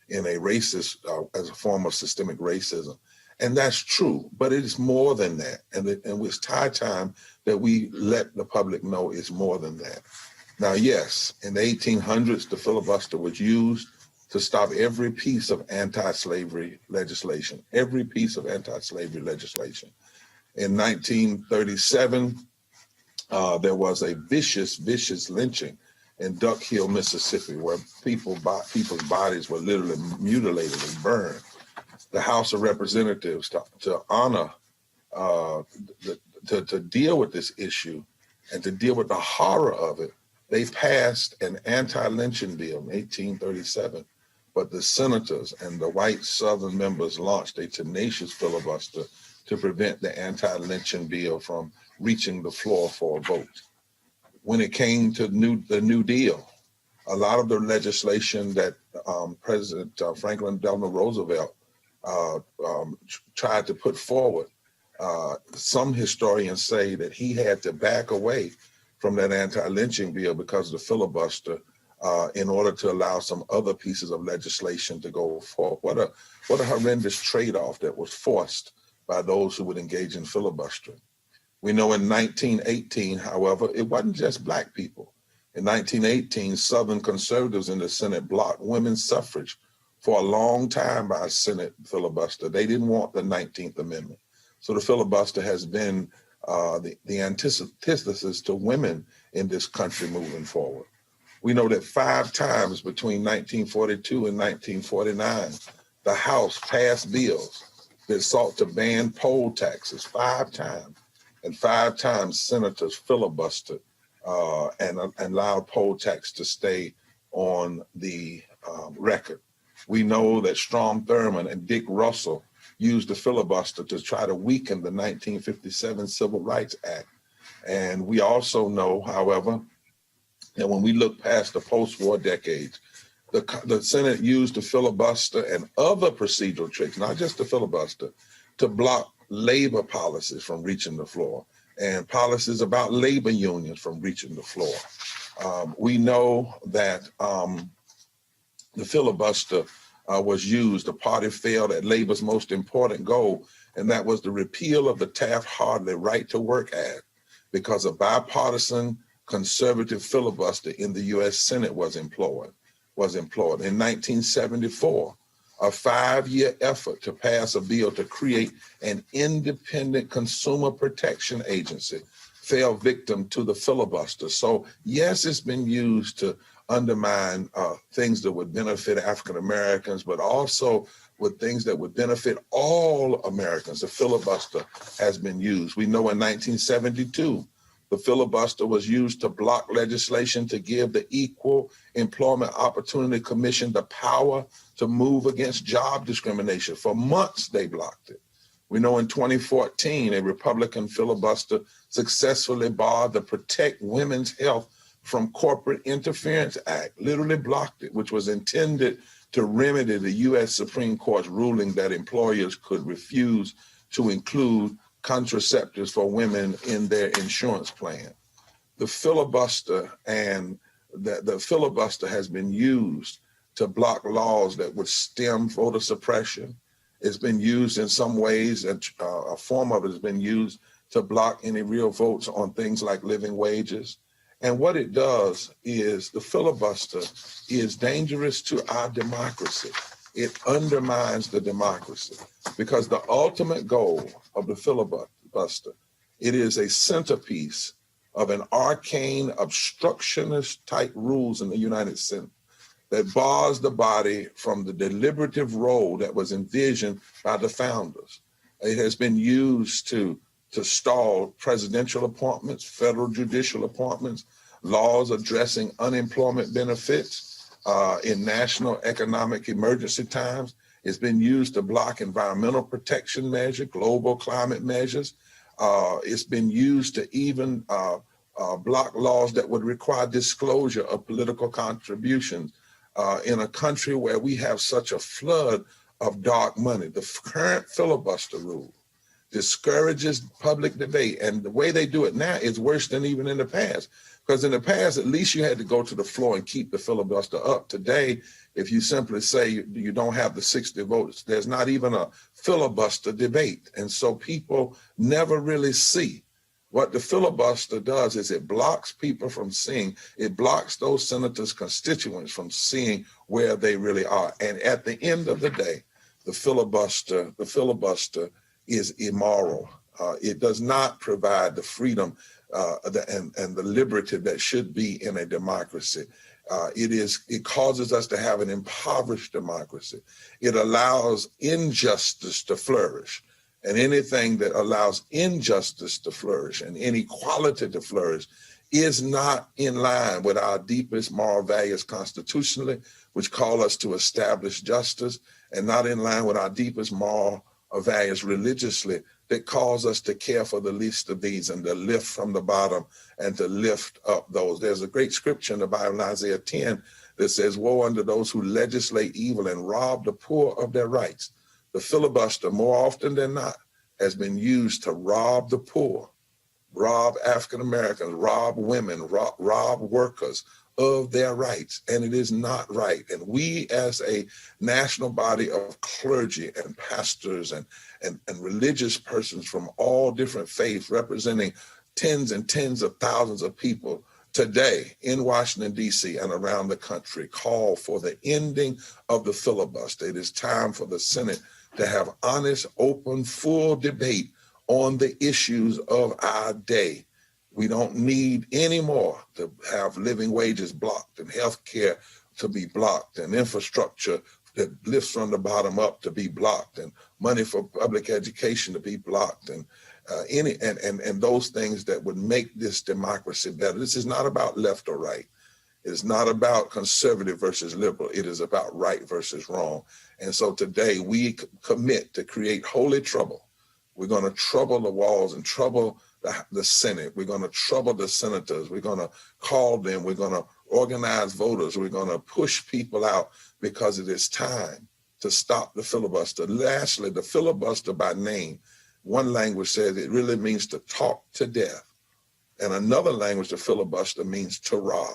in a racist, as a form of systemic racism. And that's true, but it is more than that. And it's time that we let the public know it's more than that. Now, yes, in the 1800s, the filibuster was used to stop every piece of anti-slavery legislation, every piece of anti-slavery legislation. In 1937, there was a vicious lynching in Duck Hill, Mississippi, where people's bodies were literally mutilated and burned. The House of Representatives, to honor, to deal with this issue and to deal with the horror of it, they passed an anti-lynching bill in 1837. But the senators and the white Southern members launched a tenacious filibuster to prevent the anti-lynching bill from reaching the floor for a vote. When it came to the New Deal, a lot of the legislation that President Franklin Delano Roosevelt tried to put forward, some historians say that he had to back away from that anti-lynching bill because of the filibuster in order to allow some other pieces of legislation to go forward. What a horrendous trade-off that was forced by those who would engage in filibustering. We know in 1918, however, it wasn't just Black people. In 1918, Southern conservatives in the Senate blocked women's suffrage for a long time by a Senate filibuster. They didn't want the 19th Amendment. So the filibuster has been the antithesis to women in this country moving forward. We know that 5 times between 1942 and 1949, the House passed bills that sought to ban poll taxes 5 times. And 5 times senators filibustered and allowed poll tax to stay on the record. We know that Strom Thurmond and Dick Russell used the filibuster to try to weaken the 1957 Civil Rights Act. And we also know, however, that when we look past the post-war decades, the Senate used the filibuster and other procedural tricks, not just the filibuster, to block labor policies from reaching the floor and policies about labor unions from reaching the floor. We know that the filibuster was used. The party failed at labor's most important goal, and that was the repeal of the Taft-Hartley Right to Work Act, because a bipartisan conservative filibuster in the U.S. Senate was employed. In 1974, a 5-year effort to pass a bill to create an independent consumer protection agency fell victim to the filibuster. So yes, it's been used to undermine things that would benefit African Americans, but also with things that would benefit all Americans. The filibuster has been used. We know in 1972, The filibuster was used to block legislation to give the Equal Employment Opportunity Commission the power to move against job discrimination. For months, they blocked it. We know in 2014, a Republican filibuster successfully barred the Protect Women's Health from Corporate Interference Act, literally blocked it, which was intended to remedy the U.S. Supreme Court's ruling that employers could refuse to include contraceptives for women in their insurance plan. The filibuster has been used to block laws that would stem voter suppression. It's been used in some ways, and a form of it has been used to block any real votes on things like living wages. And what it does is the filibuster is dangerous to our democracy. It undermines the democracy because the ultimate goal of the filibuster, it is a centerpiece of an arcane obstructionist type rules in the United States that bars the body from the deliberative role that was envisioned by the founders. It has been used to stall presidential appointments, federal judicial appointments, laws addressing unemployment benefits in national economic emergency times. It's been used to block environmental protection measures, global climate measures. It's been used to even block laws that would require disclosure of political contributions in a country where we have such a flood of dark money. The current filibuster rule discourages public debate. And the way they do it now is worse than even in the past. Because in the past, at least you had to go to the floor and keep the filibuster up. Today, if you simply say you don't have the 60 votes, there's not even a filibuster debate. And so people never really see. What the filibuster does is it blocks people from seeing, it blocks those senators' constituents from seeing where they really are. And at the end of the day, the filibuster is immoral. It does not provide the freedom and the liberty that should be in a democracy. It causes us to have an impoverished democracy. It allows injustice to flourish. And anything that allows injustice to flourish and inequality to flourish is not in line with our deepest moral values constitutionally, which call us to establish justice, and not in line with our deepest moral values religiously that calls us to care for the least of these and to lift from the bottom and to lift up those. There's a great scripture in the Bible in Isaiah 10 that says, "Woe unto those who legislate evil and rob the poor of their rights." The filibuster, more often than not, has been used to rob the poor, rob African Americans, rob women, rob workers of their rights. And it is not right. And we as a national body of clergy and pastors and religious persons from all different faiths representing tens and tens of thousands of people today in Washington, D.C. and around the country call for the ending of the filibuster. It is time for the Senate to have honest, open, full debate on the issues of our day. We don't need anymore to have living wages blocked and health care to be blocked and infrastructure that lifts from the bottom up to be blocked and money for public education to be blocked and those things that would make this democracy better. This is not about left or right. It is not about conservative versus liberal. It is about right versus wrong. And so today we commit to create holy trouble. We're going to trouble the walls and trouble the Senate. We're going to trouble the senators. We're going to call them. We're going to organize voters. We're going to push people out because it is time to stop the filibuster. Lastly, the filibuster by name, one language says it really means to talk to death. And another language, the filibuster, means to rob.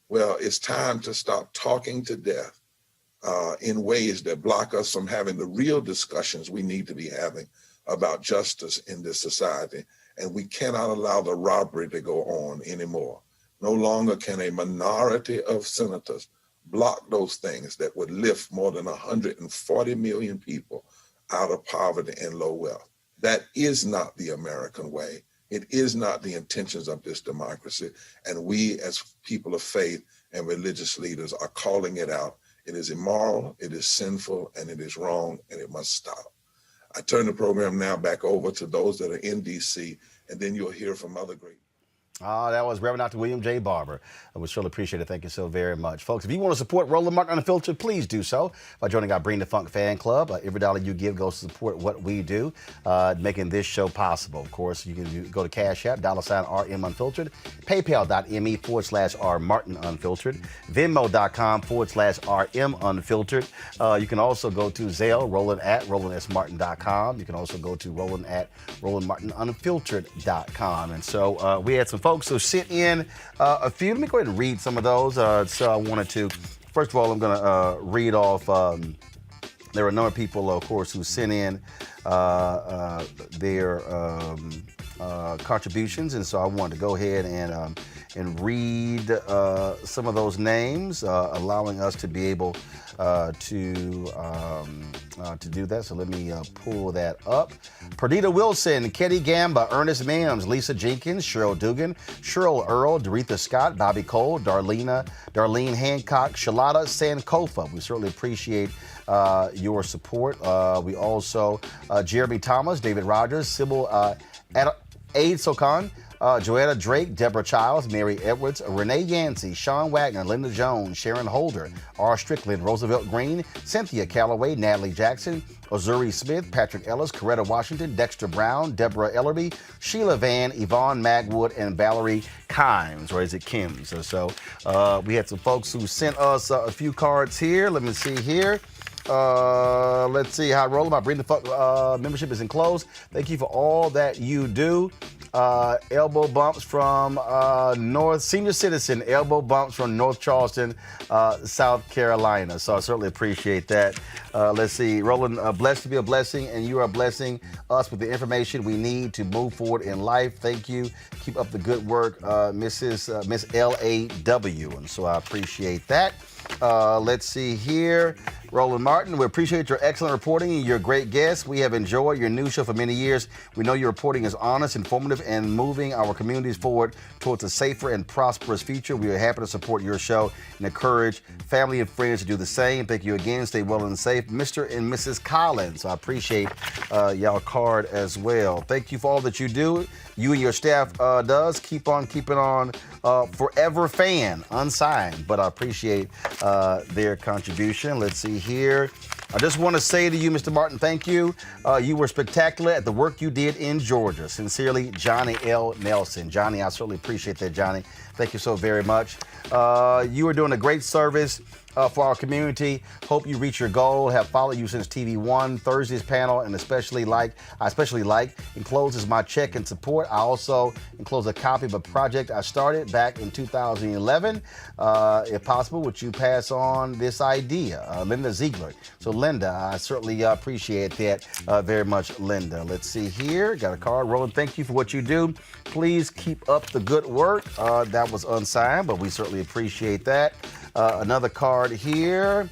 Well, it's time to stop talking to death in ways that block us from having the real discussions we need to be having about justice in this society. And we cannot allow the robbery to go on anymore. No longer can a minority of senators block those things that would lift more than 140 million people out of poverty and low wealth. That is not the American way. It is not the intentions of this democracy. And we as people of faith and religious leaders are calling it out. It is immoral, it is sinful, and it is wrong, and it must stop. I turn the program now back over to those that are in DC, and then you'll hear from other great. That was Reverend Dr. William J. Barber. I would surely appreciate it. Thank you so very much. Folks, if you want to support Roland Martin Unfiltered, please do so by joining our Bring the Funk fan club. Every dollar you give goes to support what we do, making this show possible. Of course, you can go to Cash App, $RM Unfiltered, PayPal.me/R Martin Unfiltered, Venmo.com/RM Unfiltered. You can also go to Zelle, Roland@RolandSMartin.com. You can also go to Roland@RolandMartinUnfiltered.com. And so we had some folks who sent in a few. Let me go ahead and read some of those. So I wanted to, first of all, I'm going to read off. There were a number of people, of course, who sent in their contributions, and so I wanted to go ahead and read some of those names, allowing us to be able to do that. So let me pull that up. Perdita Wilson, Ketty Gamba, Ernest Mims, Lisa Jenkins, Cheryl Dugan, Cheryl Earl, Doretha Scott, Bobby Cole, Darlene Hancock, Shalata Sankofa. We certainly appreciate your support. We also, Jeremy Thomas, David Rogers, Sybil Aid Sokan, Joetta Drake, Deborah Childs, Mary Edwards, Renee Yancey, Sean Wagner, Linda Jones, Sharon Holder, R. Strickland, Roosevelt Green, Cynthia Calloway, Natalie Jackson, Ozuri Smith, Patrick Ellis, Coretta Washington, Dexter Brown, Deborah Ellerby, Sheila Van, Yvonne Magwood, and Valerie Kimes, or is it Kims? So we had some folks who sent us a few cards here. Let me see here. Let's see how Roland, my Bring the Fuck membership is enclosed. Thank you for all that you do. Elbow bumps from senior citizen, elbow bumps from North Charleston, South Carolina. So I certainly appreciate that. Let's see, Roland, blessed to be a blessing, and you are blessing us with the information we need to move forward in life. Thank you. Keep up the good work, Miss LAW. And so I appreciate that. Let's see here. Roland Martin, we appreciate your excellent reporting and your great guests. We have enjoyed your news show for many years. We know your reporting is honest, informative, and moving our communities forward towards a safer and prosperous future. We are happy to support your show and encourage family and friends to do the same. Thank you again. Stay well and safe. Mr. and Mrs. Collins, I appreciate y'all card as well. Thank you for all that you do. You and your staff does. Keep on keeping on. Forever fan, unsigned, but I appreciate their contribution. Let's see here. I just want to say to you, Mr. Martin, thank you. You were spectacular at the work you did in Georgia. Sincerely, Johnny L. Nelson. Johnny, I certainly appreciate that, Johnny. Thank you so very much. You are doing a great service for our community. Hope you reach your goal. Have followed you since TV One, Thursday's panel, and I especially like encloses my check and support. I also enclose a copy of a project I started back in 2011. If possible, would you pass on this idea? Linda Ziegler. So Linda, I certainly appreciate that very much, Linda. Let's see here. Got a card. Roland, thank you for what you do. Please keep up the good work. That was unsigned, but we certainly appreciate that. Another card here.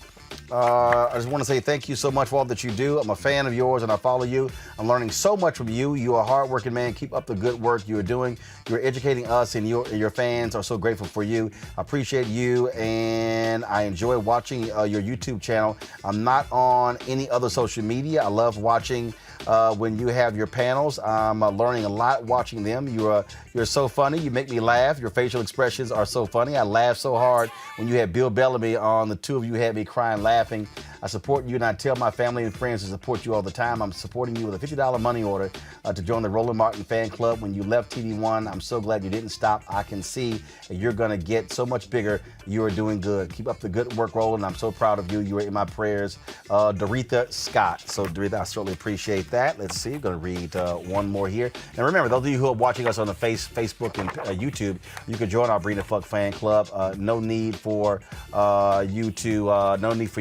I just want to say thank you so much for all that you do. I'm a fan of yours and I follow you. I'm learning so much from you. You are a hardworking man. Keep up the good work you are doing. You're educating us, and your fans are so grateful for you. I appreciate you, and I enjoy watching your YouTube channel. I'm not on any other social media. I love watching when you have your panels. I'm learning a lot watching them. You're so funny. You make me laugh. Your facial expressions are so funny. I laughed so hard when you had Bill Bellamy on. The two of you had me crying laughing. I support you, and I tell my family and friends to support you all the time. I'm supporting you with a $50 money order to join the Roland Martin fan club. When you left TV One, I'm so glad you didn't stop. I can see that you're going to get so much bigger. You are doing good. Keep up the good work, Roland. I'm so proud of you. You are in my prayers. Doretha Scott. So, Doretha, I certainly appreciate that. Let's see. I'm going to read one more here. And remember, those of you who are watching us on the Facebook and YouTube, you can join our Bring the Fuck fan club. No need for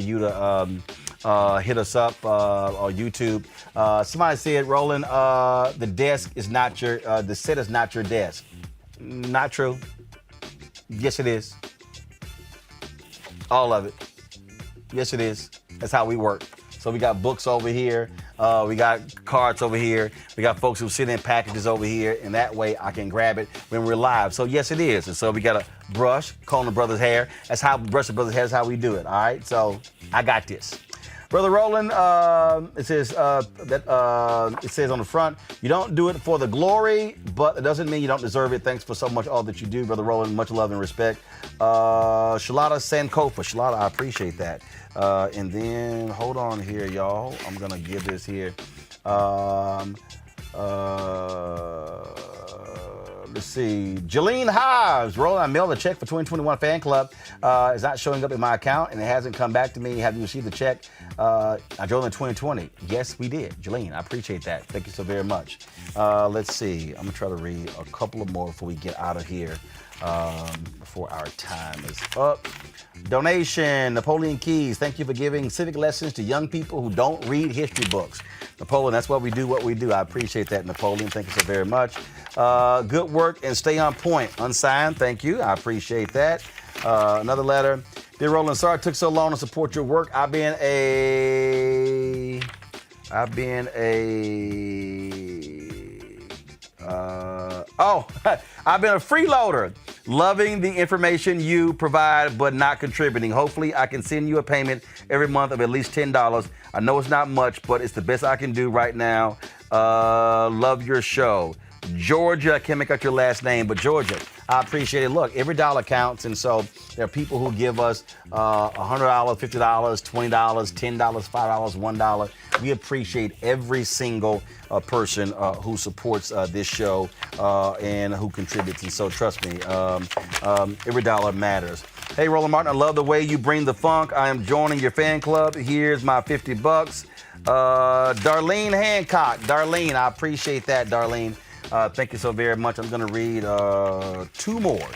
you to hit us up on YouTube. Somebody said, Roland, the set is not your desk. Not true. Yes, it is. All of it. Yes, it is. That's how we work. So we got books over here. We got cards over here. We got folks who send in packages over here, and that way I can grab it when we're live. So yes, it is. And so we got a brush, Coleman Brothers hair. That's how brush the brothers hair is how we do it. All right. So I got this. Brother Roland, it says it says on the front, you don't do it for the glory, but it doesn't mean you don't deserve it. Thanks for so much all that you do, Brother Roland. Much love and respect. Shalata Sankofa. Shalata, I appreciate that. And then, hold on here, y'all. I'm going to give this here. Let's see. Jolene Hives. Roland, I mailed a check for 2021 fan club. It's not showing up in my account, and it hasn't come back to me. Have you received the check? I drove in 2020. Yes, we did. Jolene, I appreciate that. Thank you so very much. Let's see. I'm going to try to read a couple of more before we get out of here. Before our time is up. Donation, Napoleon Keys. Thank you for giving civic lessons to young people who don't read history books. Napoleon, that's why we do what we do. I appreciate that, Napoleon. Thank you so very much. Good work and stay on point. Unsigned, thank you. I appreciate that. Another letter. Dear Roland, sorry it took so long to support your work. I've been a freeloader, loving the information you provide but not contributing. Hopefully I can send you a payment every month of at least $10. I know it's not much, but it's the best I can do right now. Love your show. Georgia, I can't make out your last name, but Georgia, I appreciate it. Look, every dollar counts, and so there are people who give us $100, $50, $20, $10, $5, $1. We appreciate every single person who supports this show and who contributes, and so trust me, every dollar matters. Hey, Roland Martin, I love the way you bring the funk. I am joining your fan club. Here's my $50. Darlene Hancock. Darlene, I appreciate that, Darlene. Thank you so very much. I'm going to read two more.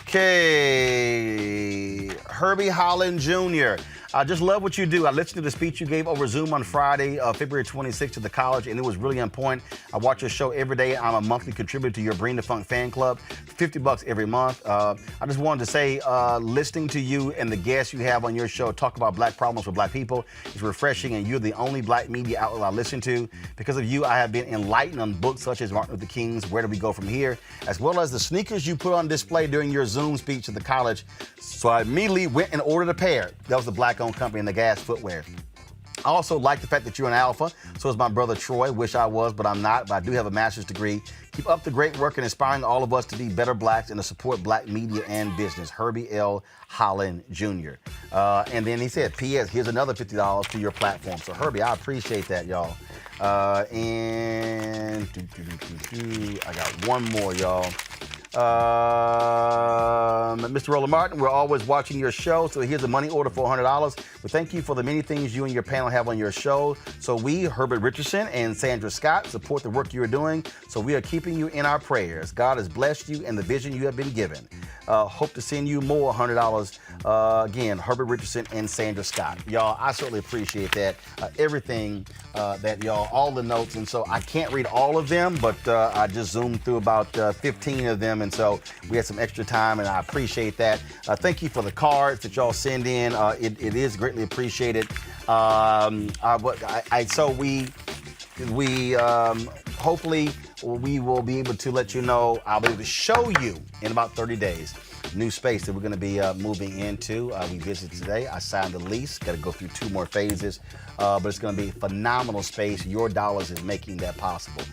Okay. Herbie Holland Jr. I just love what you do. I listened to the speech you gave over Zoom on Friday, February 26th to the college, and it was really on point. I watch your show every day. I'm a monthly contributor to your Bring the Funk fan club, $50 every month. I just wanted to say, listening to you and the guests you have on your show talk about black problems for black people is refreshing, and you're the only black media outlet I listen to. Because of you, I have been enlightened on books such as Martin Luther King's Where Do We Go From Here, as well as the sneakers you put on display during your Zoom speech to the college. So I immediately went and ordered a pair. That was the black-owned company in the Gas Footwear. I also like the fact that you're an alpha. So is my brother Troy. Wish I was, but I'm not. But I do have a master's degree. Keep up the great work and inspiring all of us to be better blacks and to support black media and business. Herbie L. Holland Jr. And then he said, P.S. Here's another $50 to your platform. So Herbie, I appreciate that, y'all. And I got one more, y'all. Mr. Roland Martin, we're always watching your show, so here's a money order for $100. We thank you for the many things you and your panel have on your show. So we, Herbert Richardson and Sandra Scott, support the work you're doing, so we are keeping you in our prayers. God has blessed you and the vision you have been given. Hope to send you more $100. Again, Herbert Richardson and Sandra Scott. Y'all, I certainly appreciate that. Everything that y'all, all the notes, and so I can't read all of them, but I just zoomed through about 15 of them, and so we had some extra time, and I appreciate that. Thank you for the cards that y'all send in. It is greatly appreciated. So we hopefully we will be able to let you know. I'll be able to show you in about 30 days. New space that we're going to be moving into. We visited today. I signed the lease. Got to go through 2 more phases, but it's going to be a phenomenal space. Your dollars is making that possible,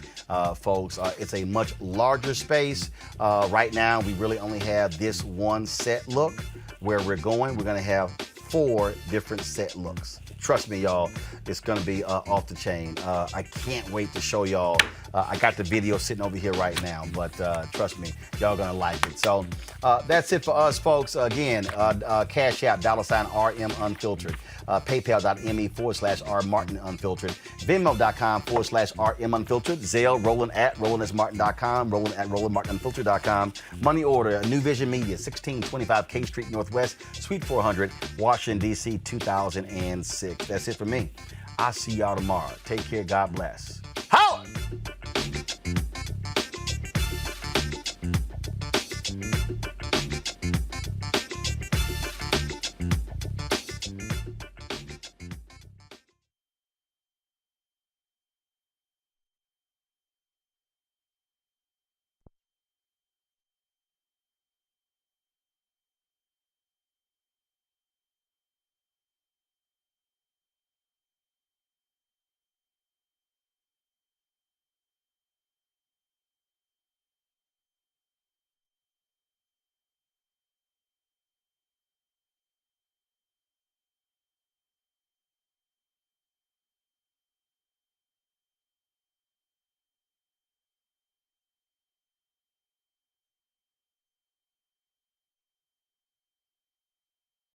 folks. It's a much larger space. Right now, we really only have this one set look. Where we're going, we're going to have 4 different set looks. Trust me, y'all, it's going to be off the chain. I can't wait to show y'all. I got the video sitting over here right now, but trust me, y'all going to like it. So that's it for us, folks. Again, Cash App, $RM Unfiltered. PayPal.me/R Martin Unfiltered. Venmo.com/RM Unfiltered. Zelle, Roland at RolandSMartin.com. Roland at RolandMartinUnfiltered.com. Money order, New Vision Media, 1625 K Street Northwest, Suite 400, Washington, D.C., 2006. That's it for me. I'll see y'all tomorrow. Take care. God bless.